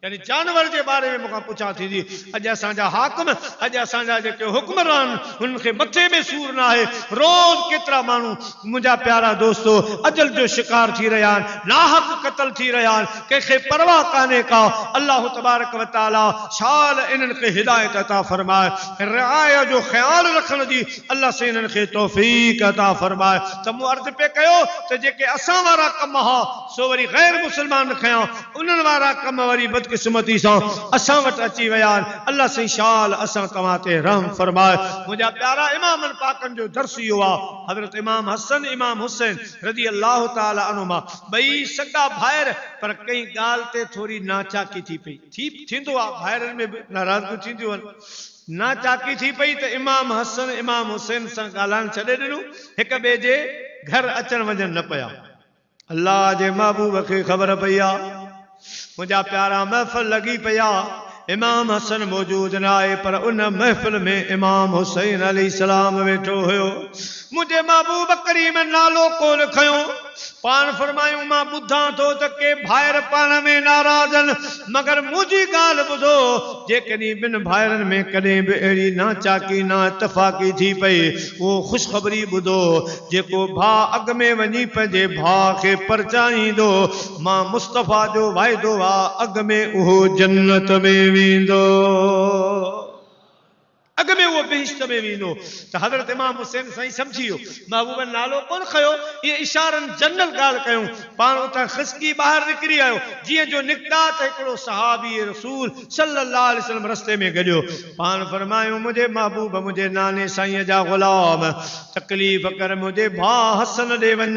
यानी जानवर के बारे में मुझे पूछा थी अज असांजा हाकम अज असांजा जेके हुक्मरान उनके मथे में सूर ना है रोज केतरा मानू मुझा प्यारा दोस्तों अजल जो शिकार थी रहा नाहक कत्ल थी रहा के परवाह काने का अल्लाह तबारक व तआला शाल इनके हिदायत अता फरमाए रिआया जो ख्याल रखण जी अल्लाह से इनके तौफीक अता फरमाए त मु अर्ज पे कयो त जेके असां वारा कम हा सो वरी गैर मुसलमान खया उन्हनि वारा कम वरी बदकिस्मती सां असां वटि अची विया अल्लाह से शाल असां तव्हां ते रहम फरमाए मुंहिंजा प्यारा इमामन पाकन जो दर्स इहो आहे हज़रत इमाम हसन इमाम हुसैन रज़ी अल्लाह ताला अनुमा ॿई सगा भाइर पर कई ॻाल्हि ते थोरी नाचाकी थी पई थींदो आहे भाइरनि में बि नाराज़गियूं थींदियूं आहिनि नाचाकी थी पई त इमाम हसन इमाम हुसैन सां ॻाल्हाइण छॾे ॾिनो हिक ॿिए जे घर अचण वञण न पिया अल्लाह जे महबूब खे ख़बर पई आहे मुझा प्यारा महफिल लगी पया इमाम हसन मौजूद न आए पर उन महफिल में इमाम हुसैन अलैहि सलाम वेठो हुयो मुझे महबूब करीम नालो कोन खयो पान फरमायूं मां ॿुधां थो त के भाइर पाण में नाराज़ आहिनि मगर मुंहिंजी ॻाल्हि ॿुधो जेकॾहिं ॿिनि भाइरनि में कॾहिं बि अहिड़ी नाचाकी ना इतफ़ाक़ी थी पई उहो ख़ुशख़बरी ॿुधो जेको भाउ अॻ में वञी पंहिंजे भाउ खे परचाईंदो मां मुस्तफ़ा जो वाइदो आहे अॻ में उहो जन्नत में वेंदो अग में वो बेहिश्त में वेंदो त हज़रत इमाम हुसैन साईं सम्झी वियो महबूब नालो कोन खयो ये इशारन जनरल ॻाल्हि कयूं पाण उतां खिसकी ॿाहिरि निकिरी आयो जीअं जो निकिता त हिकिड़ो सहाबी रसूल सल्लल्लाहु अलैहि वसल्लम रस्ते में गॾियो पाण फरमायूं मुंहिंजे महबूब मुंहिंजे नाने साईं जा ग़ुलाम तकलीफ़ कर मुंहिंजे भाउ हसन ॾे वञ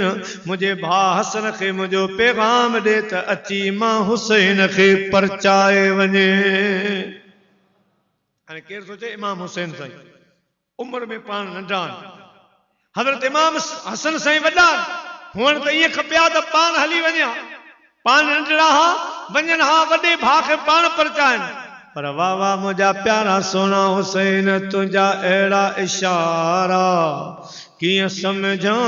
मुंहिंजे भाउ हसन खे मुंहिंजो पैगाम ॾे त अची मां हुसैन खे परचाए वञे केर सोचे इमाम हुसैन साईं उम्र में पान नंढा हज़रत इमाम हसन साईं वॾा हुअण त ईअं खपिया त पान हली वञा पान नंढड़ा हा वञनि हा वॾे भाउ खे पान परचाइनि पर वाह वाह मुंहिंजा प्यारा सोना हुसैन तुंहिंजा अहिड़ा इशारा कीअं सम्झां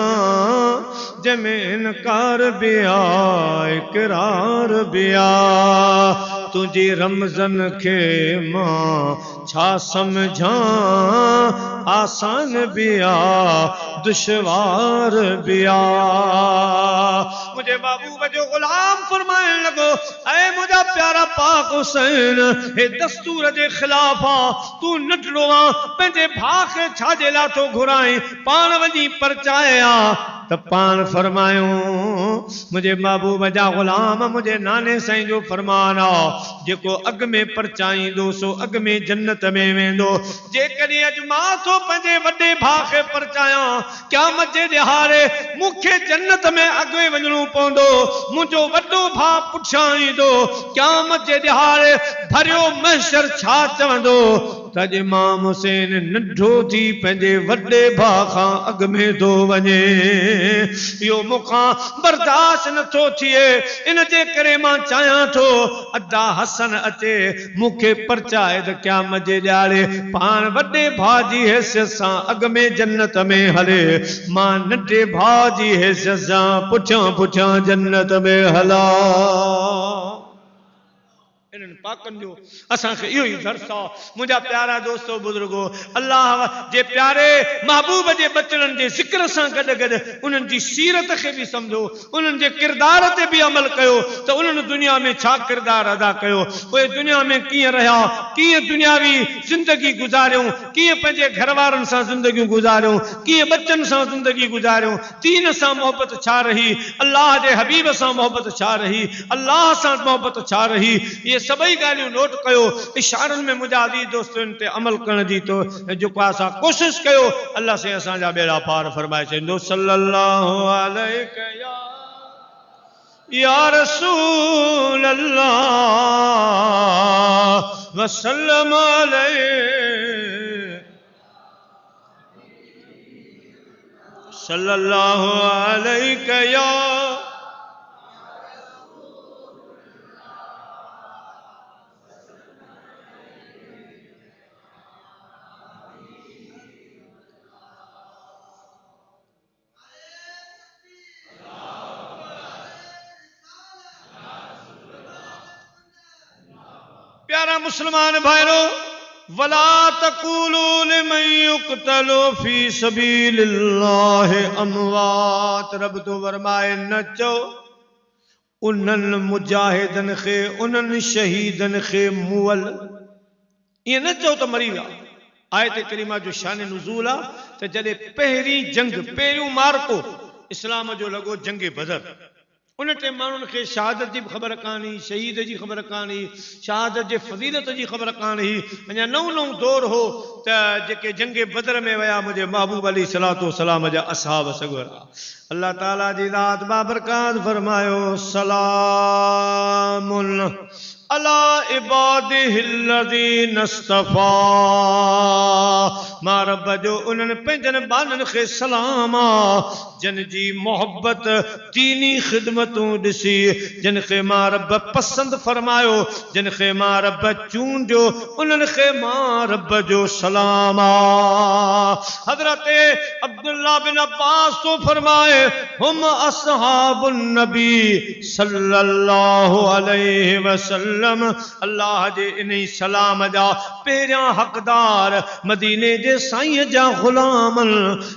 जंहिंमें इनकार बि आहे इक़रार बि आहे तुझी रमज़न के मां छा समझां आसान भी आ दुश्वार भी आ मुझे महबूब जो गुलाम फरमाने लगो ऐ मुझा प्यारा पाक हुसैन हे दस्तूर जे खिलाफ आ तू नटड़ो आ पंहिंजे भाउ खे छाजे लाइ थो घुराए पाण वञी परचाए आ त पाण फरमायूं मुझे महबूब जा गुलाम मुझे नाने साईं जो फरमान आ जेको अग में परचाईंदो सो अग में जन्नत में वेंदो जेकॾहिं अॼु मां थो पंहिंजे वॾे भाउ खे परचायां क़यामत जे ॾिहाड़े मूंखे जन्नत में अॻे वञणो पवंदो मुंहिंजो वॾो भाउ पुठियां ईंदो क़यामत जे ॾिहाड़े भरियो महशर छा चवंदो त इमाम हुसैन नंढो थी पंहिंजे वॾे भाउ खां अॻ में थो वञे इहो मूंखां बर्दाश्त नथो थिए इन जे करे मां चाहियां थो अदा हसन अचे मूंखे परचाए त क़यामत जे ॾियारे पाण वॾे भाउ जी हैसियत सां अॻ में जन्नत में हले मां नंढे भाउ जी हैसियत सां पुठियां पुठियां जन्नत में हला इन्हनि पाकनि जो असांखे इहो ई दर्स आहे मुंहिंजा प्यारा दोस्तो बुज़ुर्गो अल्लाह जे प्यारे महबूब जे बचड़नि जे ज़िक्र सां गॾु गॾु उन्हनि जी सीरत खे बि सम्झो उन्हनि जे किरदार ते बि अमल कयो त उन्हनि दुनिया में छा किरदार अदा कयो उहे दुनिया में कीअं रहिया कीअं दुनियावी ज़िंदगी गुज़ारियूं कीअं पंहिंजे घर वारनि सां ज़िंदगियूं गुज़ारियूं कीअं बच्चनि सां ज़िंदगी गुज़ारियूं दीन सां मोहबत छा रही अल्लाह जे हबीब सां मोहबत छा रही अल्लाह सां मोहबत छा रही ये सभई ॻाल्हियूं नोट कयो इशारनि में मुंहिंजा अज़ीज़ दोस्तनि ते अमल करण जी तो जेको असां कोशिश कयो अल्लाह से असांजा बेड़ा पार फरमाए छॾींदो सल्लल्लाहु अलैहि या रसूल अल्लाह वसल्लम अलैहि सल्लल्लाहु अलैहि या प्यारा मुसलमान भाइरों वला तक़ूलू लिमन युक़तलु फी सबीलिल्लाह अमवात रब तो फरमाए न चओ उन्हनि मुजाहिदनि खे उन्हनि शहीदनि खे मुअल ईअं न चओ त मरी विया आयत करीमा जो शान नुज़ूल आहे त जॾहिं पहिरीं जंग पहिरियों मार्को इस्लाम जो लॻो जंग बदर उन टे माण्हुनि खे शहादत जी ख़बर कान्हे शहीद जी ख़बर कान्हे शहादत जे फज़ीलत जी ख़बर कान्हे अञा नओं नओं दौर हो त जेके जंग बदर में विया मुंहिंजे महबूब अली सलातो सलाम जा असहाब सगुर अल्लाह ताला जी ज़ात बाबरकात फरमायो सलामुन अला इबादिहिल्लज़ीन इस्तफ़ा मां रब जो उन्हनि पंहिंजनि बाननि खे सलाम जिन जी मोहब्बत दीनी ख़िदमतूं ॾिसी जिन खे मां रब पसंद फरमायो जिन खे मां रब चूंडियो उन्हनि खे मां रब जो सलाम हज़रत अब्दुल्ला बिन अब्बास तो फरमाए हम असहाबुन नबी सल्लल्लाहु अलैहि वसल्लम अल्लाह जे इन्हीं सलाम जा पहिरियां हक़दार मदीने जे साईं जा ग़ुलामन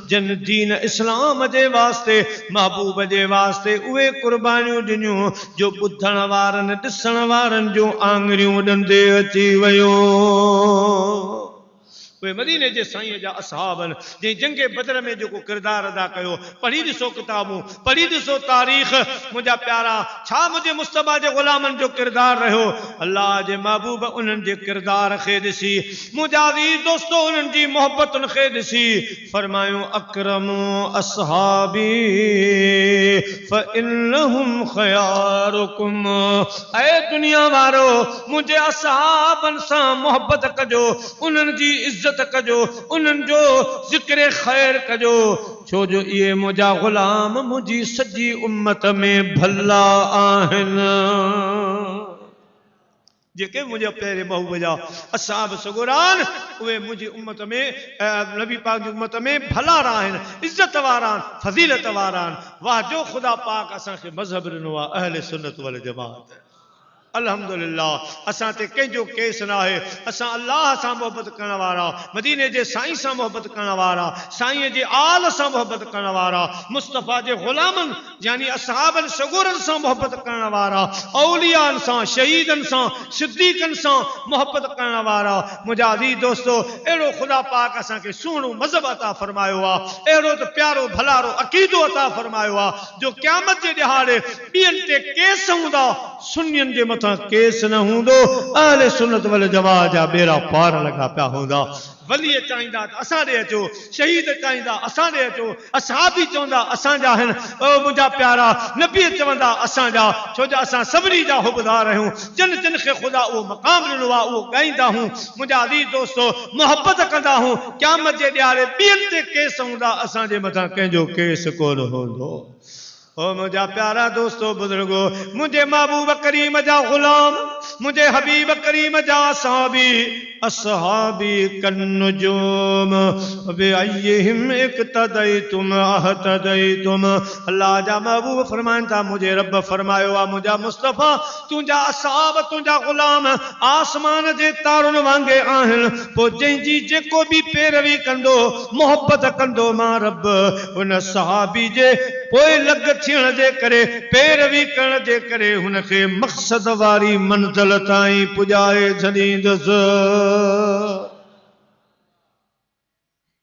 जिन दीन इस्लाम जे वास्ते महबूब जे वास्ते उहे कुर्बानियूं ॾिनियूं जो ॿुधण वारनि ॾिसण वारनि जूं आङिरियूं ॾंदे अची वियूं वे मदीने जे साईं जा असहाबन जे जंगे बदर में जो किरदार अदा कयो पढ़ी ॾिसो किताबूं पढ़ी ॾिसो तारीख़ मुंहिंजा प्यारा छा मुंहिंजे मुस्तफ़ा जे ग़ुलामनि जो किरदार रहियो अल्लाह जे महबूब उन्हनि जे किरदार खे ॾिसी मुंहिंजा अज़ीज़ दोस्तो उन्हनि जी मोहब्बतुनि खे ॾिसी फरमायूं अकरमु असहाबी फ़इन्नहुम ख़यारुकुम ऐ दुनिया वारो मुंहिंजे असहाबनि सां मोहब्बत कजो उन्हनि जी इज़त कजो उन्हनि जो ज़िक्र ख़ैर कजो छो जो ये मुंहिंजा ग़ुलाम मुंहिंजी सॼी उम्मत में भला आहिनि जेके मुंहिंजे प्यारे महबूब जा असहाब सगोरान उहे मुंहिंजी उम्मत में नबी पाक जी उम्मत में भला आहिनि इज़त वारा आहिनि फज़ीलत वारा आहिनि वाह जो ख़ुदा पाक असांखे मज़हब ॾिनो आहे अहले सुन्नत वल जमात अल्हम्दुलिल्लाह असां ते कंहिंजो केस न आहे असां अल्लाह सां मोहब्बत करण वारा मदीने जे साईं सां मोहब्बत करण वारा साईं जे आल सां मोहब्बत करण वारा मुस्तफ़ा जे ग़ुलामनि यानी असहाबनि सगोरनि सां मोहब्बत करण वारा औलियानि सां शहीदनि सां सिद्दीक़नि सां मोहब्बत करण वारा मुंहिंजा अज़ीज़ दोस्तो अहिड़ो ख़ुदा पाक असांखे सुहिणो मज़हब अता फरमायो आहे अहिड़ो त प्यारो भलारो अक़ीदो अता फरमायो आहे जो क़यामत जे ॾिहाड़े ॿियनि ते केस हूंदा सुन्नियुनि जे केस न हूंदो अहले सुन्नत वल जमात जा बेड़ा पार लगा पिया हूंदा वली चाहींदा त असां ॾे अचो शहीद चाहींदा असां ॾे अचो असहाबी चवंदा असांजा आहिनि मुंहिंजा प्यारा नबी चवंदा असांजा छो जो असां सभिनी जा हुबदार आहियूं जिन जिन खे ख़ुदा उहो मक़ाम ॾिनो आहे उहो ॻाईंदा हूं मुंहिंजा अज़ीज़ दोस्तो मोहब्बत कंदा हूं क़यामत जे ॾियारे ॿियनि ते केस हूंदा असांजे मथां कंहिंजो केस कोन हूंदो ओ मुझा प्यारा दोस्तों बुजुर्गो मुझे महबूब करीम जा गुलाम मुझे हबीब करीम जा साहबी असहाबी कन्नुजुम बिअय्यिहिम इक्तदैतुम अहतदैतुम अल्लाह जा महबूब फरमाइन था मुझे रब फरमायो आ मुझा मुस्तफ़ा तुझा असहाब तुझा गुलाम आसमान जे तारुन वांगे आहिन पो जंहिंजी जेको भी पैरवी कंदो मोहब्बत कंदो मां रब उन सहाबी जे पोइ लग थियण जे करे पैरवी करण जे करे हुनखे मक़सद वारी मंज़िल ताईं पुॼाए छॾींदुसि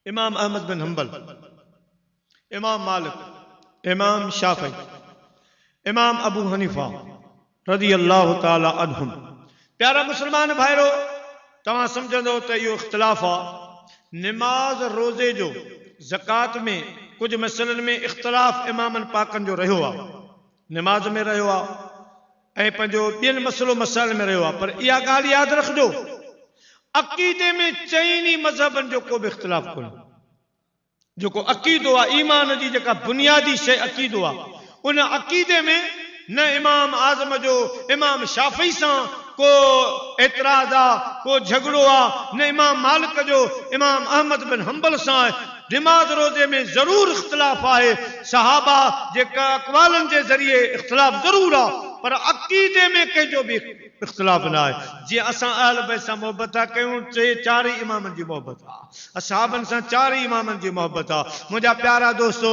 इमाम अहमद बिन हंबल इमाम मालिक इमाम शाफी इमाम अबू हनीफा रज़ी अल्लाह ताला अन्हुम प्यारा मुसलमान भाइरो तव्हां सम्झंदो त इहो इख्तिलाफ़ आहे निमाज़ रोज़े जो ज़कात में कुछ मसलन में इख्तिलाफ इमामन पाकन जो रहियो आहे नमाज में रहियो आहे ऐं पंहिंजो ॿियनि मसलो मसाइल में रहियो आहे पर इहा ॻाल्हि यादि रखिजो अक़ीदे में चइनी मज़हबनि जो को बि इख्तिलाफ़ कोन्हे जेको अक़ीदो आहे ईमान जी जेका बुनियादी शइ अक़ीदो आहे उन अक़ीदे में न इमाम आज़म जो इमाम शाफ़ी सां को एतराज़ आहे को झगड़ो आहे न इमाम मालिक जो इमाम अहमद बिन हंबल सां नमाज रोज़े में ज़रूर इख्तिलाफ़ आहे सहाबा जेका अक़वालनि जे ज़रिए इख्तिलाफ़ ज़रूर आहे पर अक़ीदे में कंहिंजो बि इख्तिलाफ़ न आहे जीअं असां अहल बैत सां मोहब्बत था कयूं चारि इमामनि जी मोहब्बत आहे असहाबनि सां चारि इमामनि जी मोहब्बत आहे मुंहिंजा प्यारा दोस्तो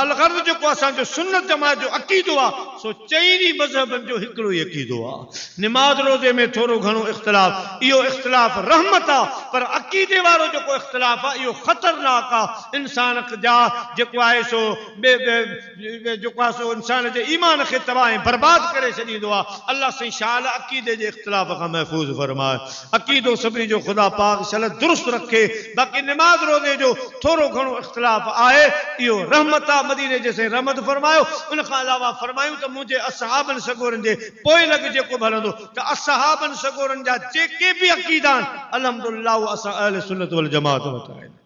अलगर्ज़ जेको असांजो सुन्नत जमात जो अक़ीदो आहे सो चइनी मज़हबनि जो हिकिड़ो ई अक़ीदो आहे नमाज रोज़े में थोरो घणो इख्तिलाफ़ इहो इख्तिलाफ़ रहमत आहे पर अक़ीदे वारो जेको इख्तिलाफ़ आहे इहो ख़तरनाक आहे इंसान जा जेको आहे सो जेको आहे सो इंसान जे ईमान खे तबाह ऐं बर्बाद करे फाड़े छॾींदो आहे। अल्लाह साईं शाल अक़ीदे जे इख़्तिलाफ़ खां महफ़ूज़ फरमाए, अक़ीदो सभिनी जो ख़ुदा पाक शल दुरुस्त रखे। बाक़ी निमाज़ रोज़े जो थोरो घणो इख़्तिलाफ़ आहे, इहो रहमत आहे, मदीने जे साईं रहमत फरमायो। उन खां अलावा फरमायूं त मुंहिंजे असहाबनि सगोरनि जे पोइ लॻ जेको बि हलंदो त असहाबनि सगोरनि जा जेके बि अक़ीदा आहिनि अल्हम्दुलिल्लाह असां अहले सुन्नत वल जमात वटि आहिनि।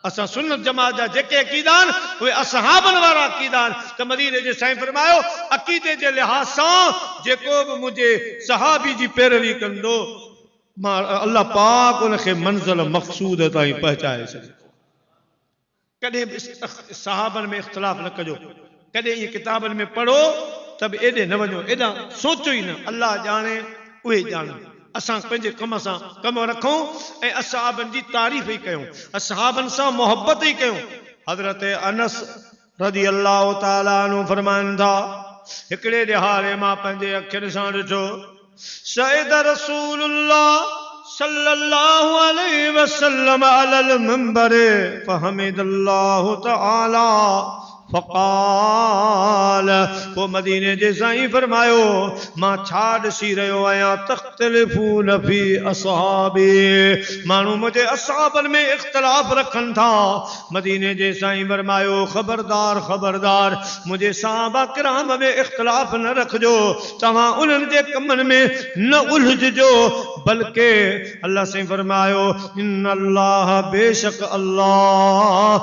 असां सुन्नत जमात जा जेके अक़ीदा आहिनि उहे असहाबनि वारा अक़ीदा आहिनि। त मदीने जे साईं फरमायो अक़ीदे जे लिहाज़ सां जेको बि मुंहिंजे सहाबी जी पैरवी कंदो मां अल्लाह पाक उनखे मंज़िल मक़सूद ताईं पहुचाए छॾींदो। कॾहिं बि सहाबनि में इख़्तिलाफ़ न कजो, कॾहिं इहे किताबनि में पढ़ो त बि एॾे न वञो, एॾा सोचो ई न। अल्लाह ॼाणे उहे ॼाणनि। असां पंहिंजे कम सां कम रखूं ऐं असहाबनि जी तारीफ़ ई कयूं, असहाबनि सां मोहब्बत ई कयूं। हज़रत अनस रज़ी अल्लाह ताला अन्हु फरमाइनि था हिकिड़े ॾिहाड़े मां पंहिंजे अखियुनि सां ॾिठो सईद रसूलुल्लाह सल्लल्लाहु अलैहि वसल्लम अलल मिंबर फहमिदल्लाहु तआला फ़क़ाल। वो मदीने जे साईं फरमायो मां छा ॾिसी रहियो आहियां तख़्तलिफ़ून फ़ी असहाबी, माण्हू मुंहिंजे असहाबनि में इख़्तिलाफ़ रखनि था। मदीने जे साईं फरमायो ख़बरदार ख़बरदार, मुंहिंजे सहाबा किराम में इख़्तिलाफ़ न रखिजो, तव्हां उन्हनि जे कमनि में न उलझिजो। बल्कि अल्लाह साईं फरमायो इन्नल्लाह बेशक अल्लाह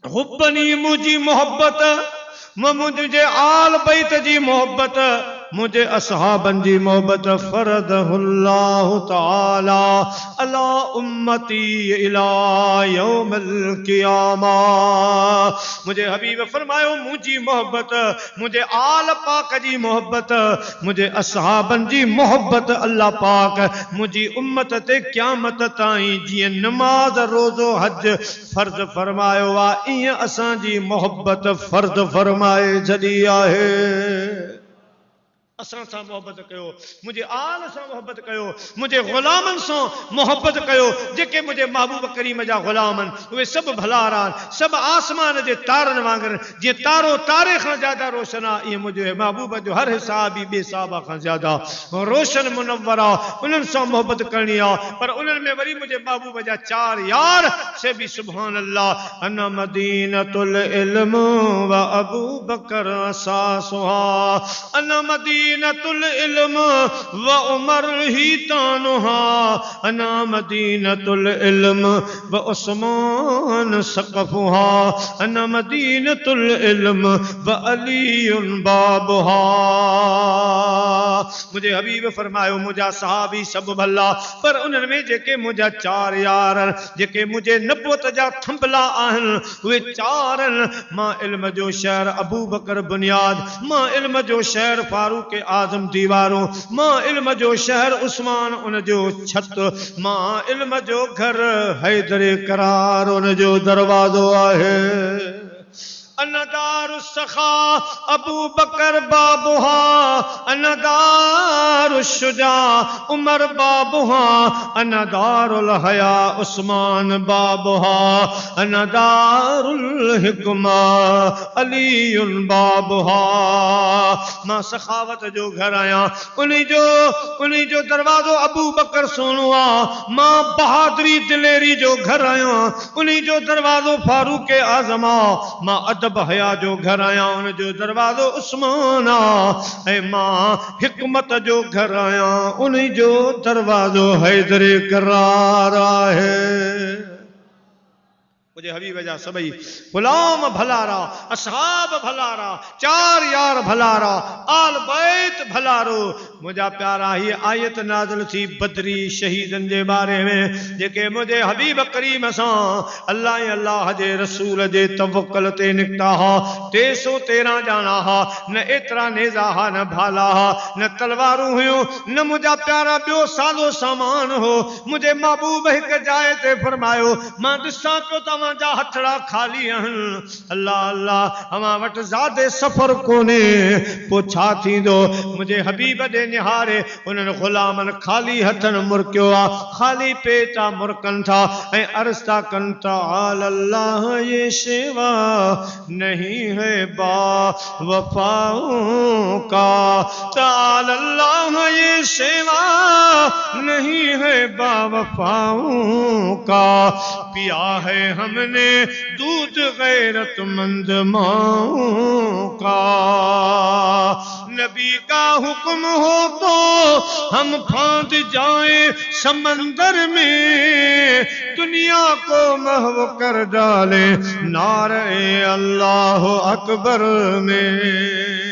हुब्बनी मुंहिंजी मोहब्बत, मुंहिंजे आल बैत जी मोहब्बत, मुझे असहाबन जी मोहब्बत फरदहुल्लाहु ताला अला उम्मती इला यौमिल क़ियामा। मुझे हबीब फरमायो मुझी मोहब्बत, मुझे आल पाक जी मोहब्बत, मुझे असहाबन जी मोहब्बत अल्लाह पाक मुझी उम्मत ते क़यामत ताईं जीअं नमाज रोज़ो हज फर्ज फरमायो आहे ईअं असां जी मोहब्बत फर्ज फरमाए छॾी आहे। असां सां मोहब्बत कयो, मुझे आल सां मोहब्बत कयो, मुझे ग़ुलामन सां मोहब्बत कयो। जेके मुझे महबूब करीम जा ग़ुलाम आहिनि उहे सभु भलारा आहिनि, सभु आसमान जे तारनि वांगुरु। जीअं तारो तारे खां ज़्यादा रोशन आहे ईअं मुंहिंजे महबूब जो हर हिसाब ई ॿिए साहबा खां ज़्यादा रोशन मुनव्वर आहे। उन्हनि सां मोहब्बत करणी आहे, पर उन्हनि में वरी मुंहिंजे महबूब जा चार यार से बि सुभान अल्लाह। अन मदीनतुल इल्म व अबू बकर असासुहा, अन मदीनतुल इल्म व उमर ही तानुहा, अना मदीनतुल इल्म व उस्मान सक़फुहा, अना मदीनतुल इल्म व अलीयुन बाबुहा। मुझे हबीब फरमायो मुझा सहाबी सब भला, पर उन्हनि में जेके मुझा चार यार जेके मुझे नबूवत जा थंबला आहिनि उहे चार आहिनि। मां इल्म जो शहर अबू बकर बुनियाद, मां इल्म जो शहर फारूक आज़म दीवारों, मां इल्म जो शहर उस्मान उन जो छत, मां इल्म जो घर हैदर करार उन जो दरवाज़ो आहे। अनदारु सखा अबू बकर बाबुहा, अनदारु शुजा उमर बाबुहा, अनदारुल हया उस्मान बाबुहा, अनदारुल हिकमा अलीयुन बाबुहा। मां सखावत जो घर आया, उन्हीं जो दरवाज़ो अबू बकर सोनो आ। मां बहादुरी दिलेरी जो घर आया, उन्हीं जो दरवाज़ो फारूक आज़म आ। मां अदब हया जो घर आया, उन जो दरवाज़ो उस्मान आ। ऐं मां हिकमत जो घर आया, उन्हीं जो दरवाज़ो हैदर करार आहे। मुझे हबीब जा सभई गुलाम भलारा, असहाब भलारा, चार यार भलारा, आल बैत भलारो। मुझा प्यारा ही आयत नाज़िल थी बदरी शहीदन जे बारे में जेके मुझे हबीब करीम सां अल्लाह जे रसूल जे तवक्कल ते निकता हा। 313 जाना हा, न एतरा नेज़ा हा, न भाला हा, न तलवारूं हुयूं, न मुझा प्यारा बियो साजो सामान हो। मुझे महबूब एक जाए ते फरमायो मां ॾिसां पियो तव्हां अवां जा हथड़ा खाली आहिनि अल्लाह अल्लाह अवां वटि ज़ादे सफ़र कोने पोइ छा थींदो मुंहिंजे हबीब ॾे निहारे उन्हनि ग़ुलामनि खाली हथनि मुरकियो आहे खाली पेट आहे मुरकनि था ऐं अर्ज़ था कनि था अल्लाह ये शेवा नहीं है बा वफाओं का ताल अल्लाह ये सेवा नहीं है बावफाओं का पिया है हमने दूध गैरतमंद माओं का नबी का हुक्म हो तो हम फांद जाए समंदर में दुनिया को महव कर डाले नारे अल्लाह अकबर में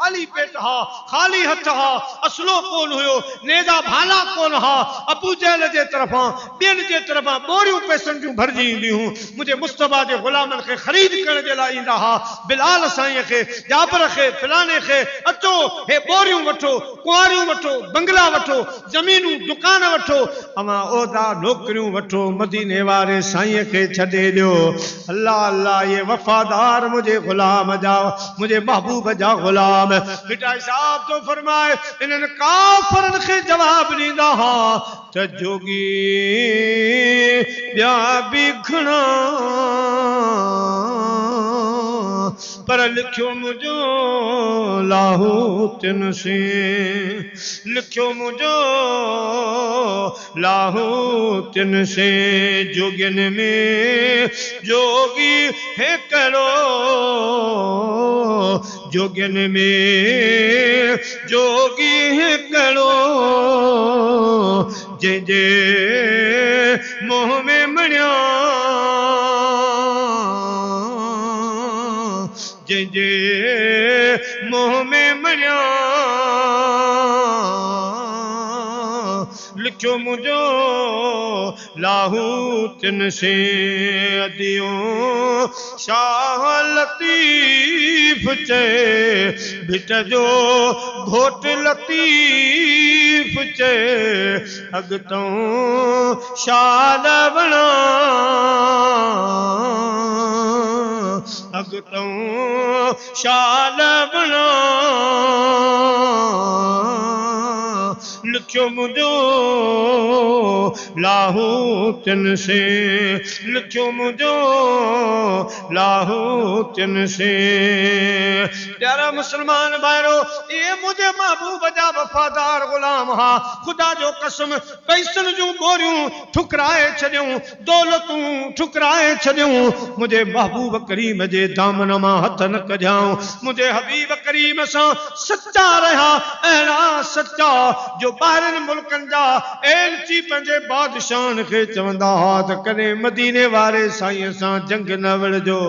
खाली पेट हा खाली हथ हा असलो कोन हुयो नेजा भाला कोन हा अबू जहल जे तरफां ॿियनि जे तरफां बोरियूं पैसनि जूं भरजी ईंदियूं मुंहिंजे मुस्तफा जे ग़ुलामनि खे ख़रीद करण जे लाइ ईंदा हा बिलाल साईं खे जाबर खे फलाणे खे अचो हे बोरियूं वठो कुंवारियूं वठो बंगला वठो ज़मीनूं दुकान वठो अवां ओदा नौकरियूं वठो मदीने वारे साईं खे छॾे ॾियो अल्लाह अल्लाह ये वफ़ादार मुंहिंजे ग़ुलाम जा मुंहिंजे महबूब जा ग़ुलाम मिठाई साहब तो फरमाए इन्हनि काफ़रनि खे जवाब ॾींदा हा त जोगी ॿिया बि घणा पर लिखियो मुंहिंजो लाहौतिन से लिखियो मुंहिंजो लाहौतिन से जोगियुनि में जोगी हिकिड़ो जोगियुनि में जोगी हिकिड़ो जंहिंजे मोह में मणिया जंहिंजे मोह में मणिया लिखियो मुंहिंजो लाहौतिन से अदियूं शाह लतीफ़ चए भिट जो घोट लतीफ़ चए अॻितों शाद बणा अॻितों शाद बणा लिखियो मुंहिंजो लाहौतिन से लिखियो मुंहिंजो लाहौतिन से प्यारा मुसलमान भाइरो ये मुंहिंजे महबूब जा वफ़ादार ग़ुलाम हा ख़ुदा जो कसम पैसनि जूं बोरियूं ठुकराए छॾियूं दौलतूं ठुकराए छॾियूं मुंहिंजे महबूब करीम जे दामन मां हथ न कढियाऊं मुंहिंजे हबीब करीम सां सच्चा रहिया अहिड़ा सच्चा जो ॿाहिरनि मुल्कनि जा एलची पंहिंजे बादशाहनि खे चवंदा हा त कॾहिं मदीने वारे साईं सां जंग न विढ़जो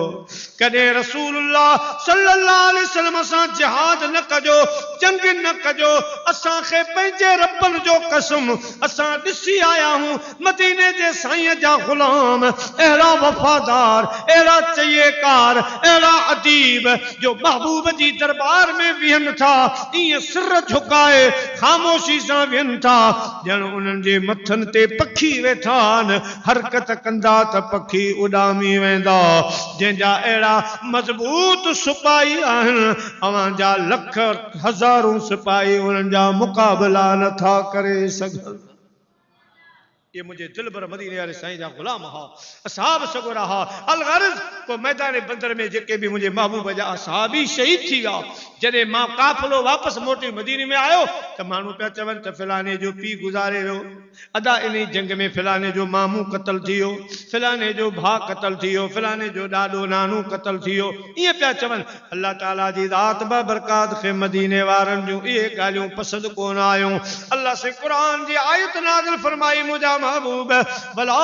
कॾहिं रसूलुल्लाह सल्लल्लाहु अलैहि वसल्लम सां जिहाद न कजो जंग न कजो असांखे पंहिंजे रब्बनि जो कसम असां ॾिसी आया आहियूं मदीने जे साईं जा ग़ुलाम अहिड़ा वफ़ादार अहिड़ा चयेकार अहिड़ा अदीब जो महबूब जी दरबार में विहनि था ईअं सिर झुकाए ख़ामोशी सां विहनि था ॼण उन्हनि जे मथनि ते पखी वेठा आहिनि हरकत कंदा त पखी उॾामी वेंदा जंहिंजा अहिड़ा मज़बूत सिपाही आहिनि अवां जा लख हज़ारूं सिपाही उन्हनि जा मुक़ाबिला नथा करे सघनि ये मुझे दिल भर मदीने वाले साईं जा ग़ुलाम हा असहाब सगोरा हा अलगर्ज़ को मैदान बंदर में जेके भी मुझे महबूब जा असहाबी शहीद थी विया जॾहिं मां काफ़िलो वापसि मोटी मदीने में आयो त माण्हू पिया चवनि त फलाणे जो पीउ गुज़ारे वियो अदा इन जंग में फलाणे जो मामू क़तल थी वियो फलाणे जो भाउ क़तल थी वियो फलाणे जो ॾाॾो नानू क़तल थी वियो ईअं पिया चवनि अल्लाह ताला जी ज़ात बरकात खे मदीने वारनि जूं इहे ॻाल्हियूं पसंदि कोन आयूं अल्लाह से क़ुरान जी आयत नाज़िल फरमाई मुंहिंजा महबूब भला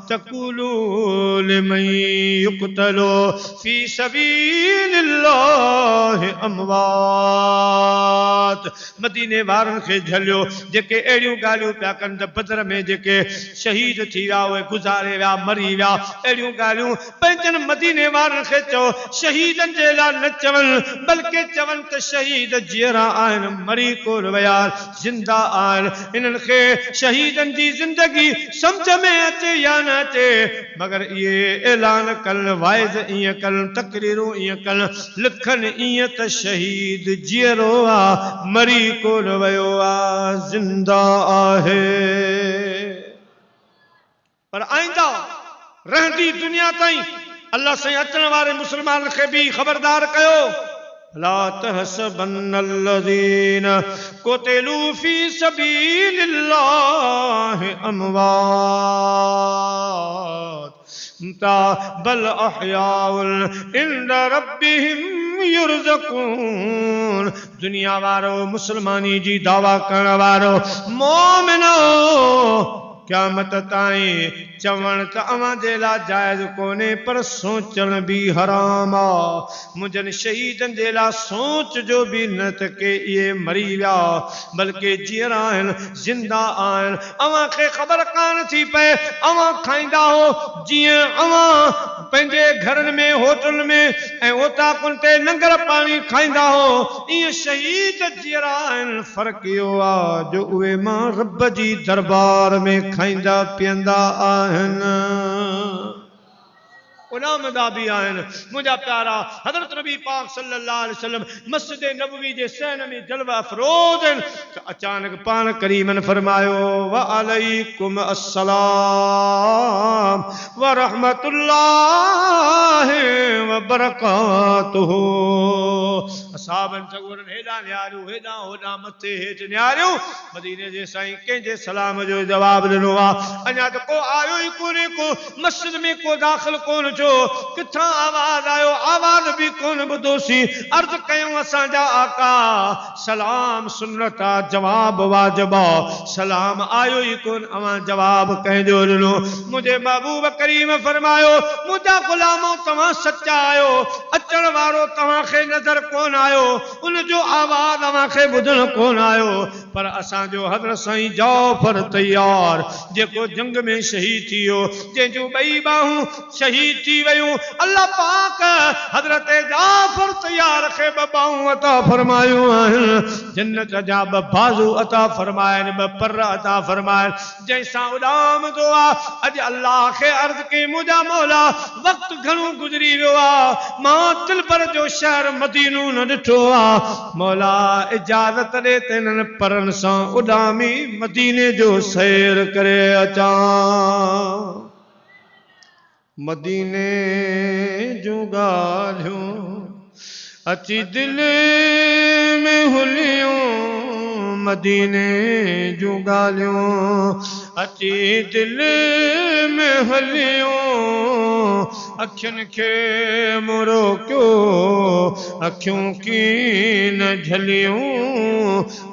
तक़ूलू लिमन युक़तलू फी सबीलिल्लाहि अमवात मदीने वारनि खे झलियो जेके अहिड़ियूं ॻाल्हियूं पिया कनि त बदर में जेके शहीद थी विया उहे गुज़ारे विया मरी विया अहिड़ियूं ॻाल्हियूं पंहिंजनि मदीने वारनि खे चओ शहीदनि जे लाइ न चवनि बल्कि चवनि त शहीद जीअरा आहिनि मरी कोन विया ज़िंदा आहिनि इन इन्हनि खे शहीदनि जी ज़िंदगी समझ में अचे या न अचे मगर ये ऐलान कन वाइज़ ईअं कन तकरीरूं ईअं कन लिखनि ईअं त शहीद जीअरो आहे मरी कोन वियो आहे ज़िंदा आहे पर आइंदा रहंदी दुनिया ताईं अल्लाह से अचण वारे मुसलमान खे भी खबरदार कयो ला तहसबन्नल्लज़ीन कुतिलू फी सबीलिल्लाहि अमवात बल अहयाउन इंद रब्बिहिम युरज़क़ून दुनिया वारो मुसलमानी जी दावा करण वारो मोमिनो क़यामत ताईं चवण त अवां जे लाइ जायज़ कोन्हे पर सोचण भी हराम आहे मुंहिंजनि शहीदनि जे लाइ सोच जो भी न त के इहे मरी विया बल्कि जीअरा आहिनि ज़िंदा आहिनि अवां खे ख़बर कान थी पए अवां खाईंदा हो जीअं अवां पंहिंजे घरनि में होटल में ऐं ओताकुनि ते लंगर पाणी खाईंदा हो ईअं शहीद जीअरा आहिनि फ़र्क़ु इहो आहे जो उहे मां रब जी दरबार में खाईंदा पीअंदा आहिनि उनामदा भी आहिनि मुंहिंजा प्यारा हज़रत नबी पाक सल्लल्लाहु अलैहि वसल्लम मस्जिद नबवी जे सहन में जलवा अफरोज़ आहिनि त अचानक पाण करीमन फरमायो व अलैकुम अस्सलाम व रहमतुल्लाहि व बरकातुहू असहाबन चगुरन हेॾा निहारियो हेॾा होॾा मथे हेठि निहारियो मदीने जे साईं कंहिंजे सलाम जो जवाब ॾिनो आहे अञा त को आयो ई कोन्हे को मस्जिद में को दाख़िल कोन थियो किथां आवाज़ आयो आवाज़ भी कोन ॿुधोसीं अर्ज़ कयूं असांजा आका सलाम सुन्नत आहे जवाब वाजिब आहे सलाम आयो ई कोन अवां जवाब कंहिंजो ॾिनो मुंहिंजे महबूब करीम फरमायो मुंहिंजा ग़ुलामो तव्हां सचा आहियो अचण वारो तव्हांखे नज़र कोन आयो उन जो आवाज़ अवां खे ॿुधण कोन आयो पर असांजो हज़रत साईं जाफ़र तैयार जेको जंग में शहीद थी वियो जंहिंजूं ॿई बाहूं शहीद थी वयूं अल्लाह पाक हज़रत जाफ़र तैयार खे ॿ बाहूं अता फरमायूं आहिनि जन्नत जा ॿ बाज़ू अता फरमाइनि ॿ पर अता फरमाइनि जंहिंसां उॾामंदो आहे अॼु अल्लाह खे अर्ज़ कई मुंहिंजा मौला वक़्तु घणो गुज़री वियो आहे मां तिलबर जो शहर मदीनो न ॾिठो आहे मौला इजाज़त ॾे त इन्हनि परनि सां उॾामी मदीने जो सैर करे अचां मदीने जो ॻाल्हियूं अची दिल में हुलियूं मदीने जो ॻाल्हियूं अची दिल में हुलियूं अखियुनि खे मुरो क्यों अखियूं की न झलियूं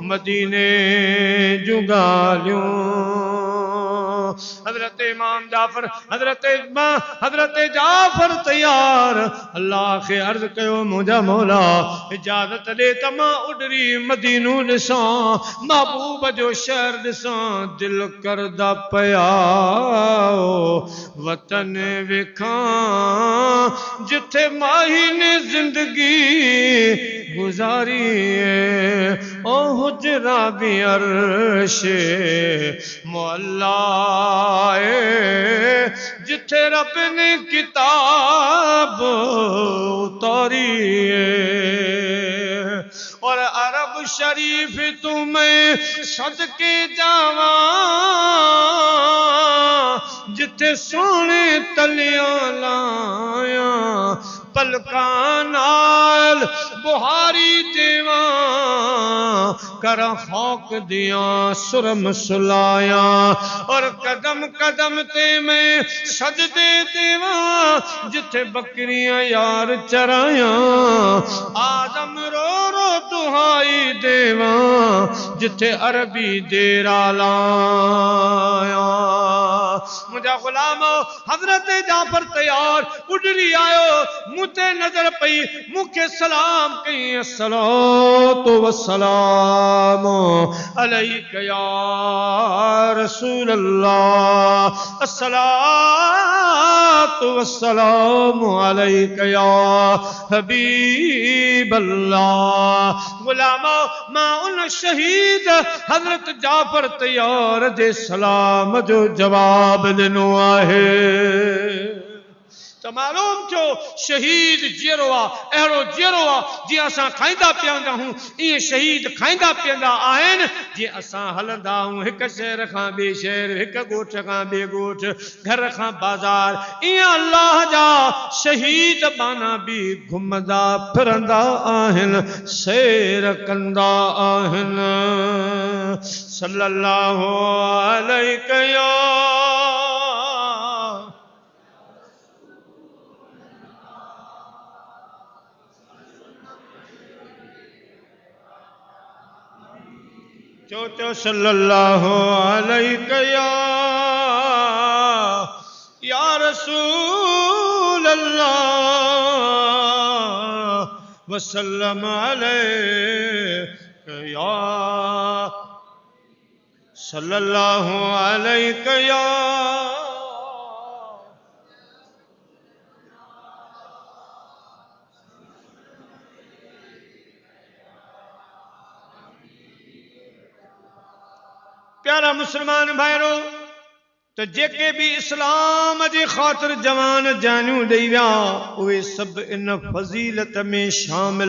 मदीने जो ॻाल्हियूं हजरत इमाम जाफर हजरत जाफर तैयार अल्लाह के अर्ज कयो मुझा मौला इजाजत दे त मां उडरी मदीनो ॾिसां महबूब जो शहर ॾिसां दिल करदा पया वतन विखां जिथे माही ने जिंदगी गुजारी ओ हुजरा भी अर्श मौला जिथे रब ने किताब उतारी और अरब शरीफ तुम्हें सदके जावा जिथे सोने तलियां लाया पलकां नाल बुहारी देवा कर खौक दिया सुरम सुलाया और कदम कदम ते मैं सजदे देवा जिथे बकरियां यार चराया आदम रो रो दुहाई देवा जिथे अरबी देरा लाया मुझा गुलाम हजरत जाफर तैयार उड़ गुजरी आयो मुते नजर पई मुखे सलाम कई अस्सलातु वस्सलाम अलैका या रसूल अल्लाह अस्सलातु वस्सलाम अलैका या हबीब अल्लाह गुलामो मां उन शहीद हजरत जाफर तैयार जे सलाम जो जवाब दिनो आहे तो मालूम छो शहीद जेरो आ अहिड़ो जेरो आ जी असां खाईंदा पीअंदा हूं इहे शहीद खाईंदा पीअंदा आहिनि जीअं असां हलंदा हूं हिकु शहर खां ॿिए शहर हिकु ॻोठ खां ॿिए ॻोठ घर खां बाज़ार ईअं अल्लाह जा शहीद बाना बि घुमंदा फिरंदा आहिनि सैर कंदा आहिनि सल्लल्लाहु अलैहि या चो सल्लल्लाहु अलैहि या रसूल अल्लाह वसल्लम अलैहि या सल्लल्लाहु अलैहि या प्यारा मुसलमान भाइरो तो जेके भी इस्लाम जे खातिर जवान जानियूं ॾेई विया उहे सभु इन फज़ीलत में शामिल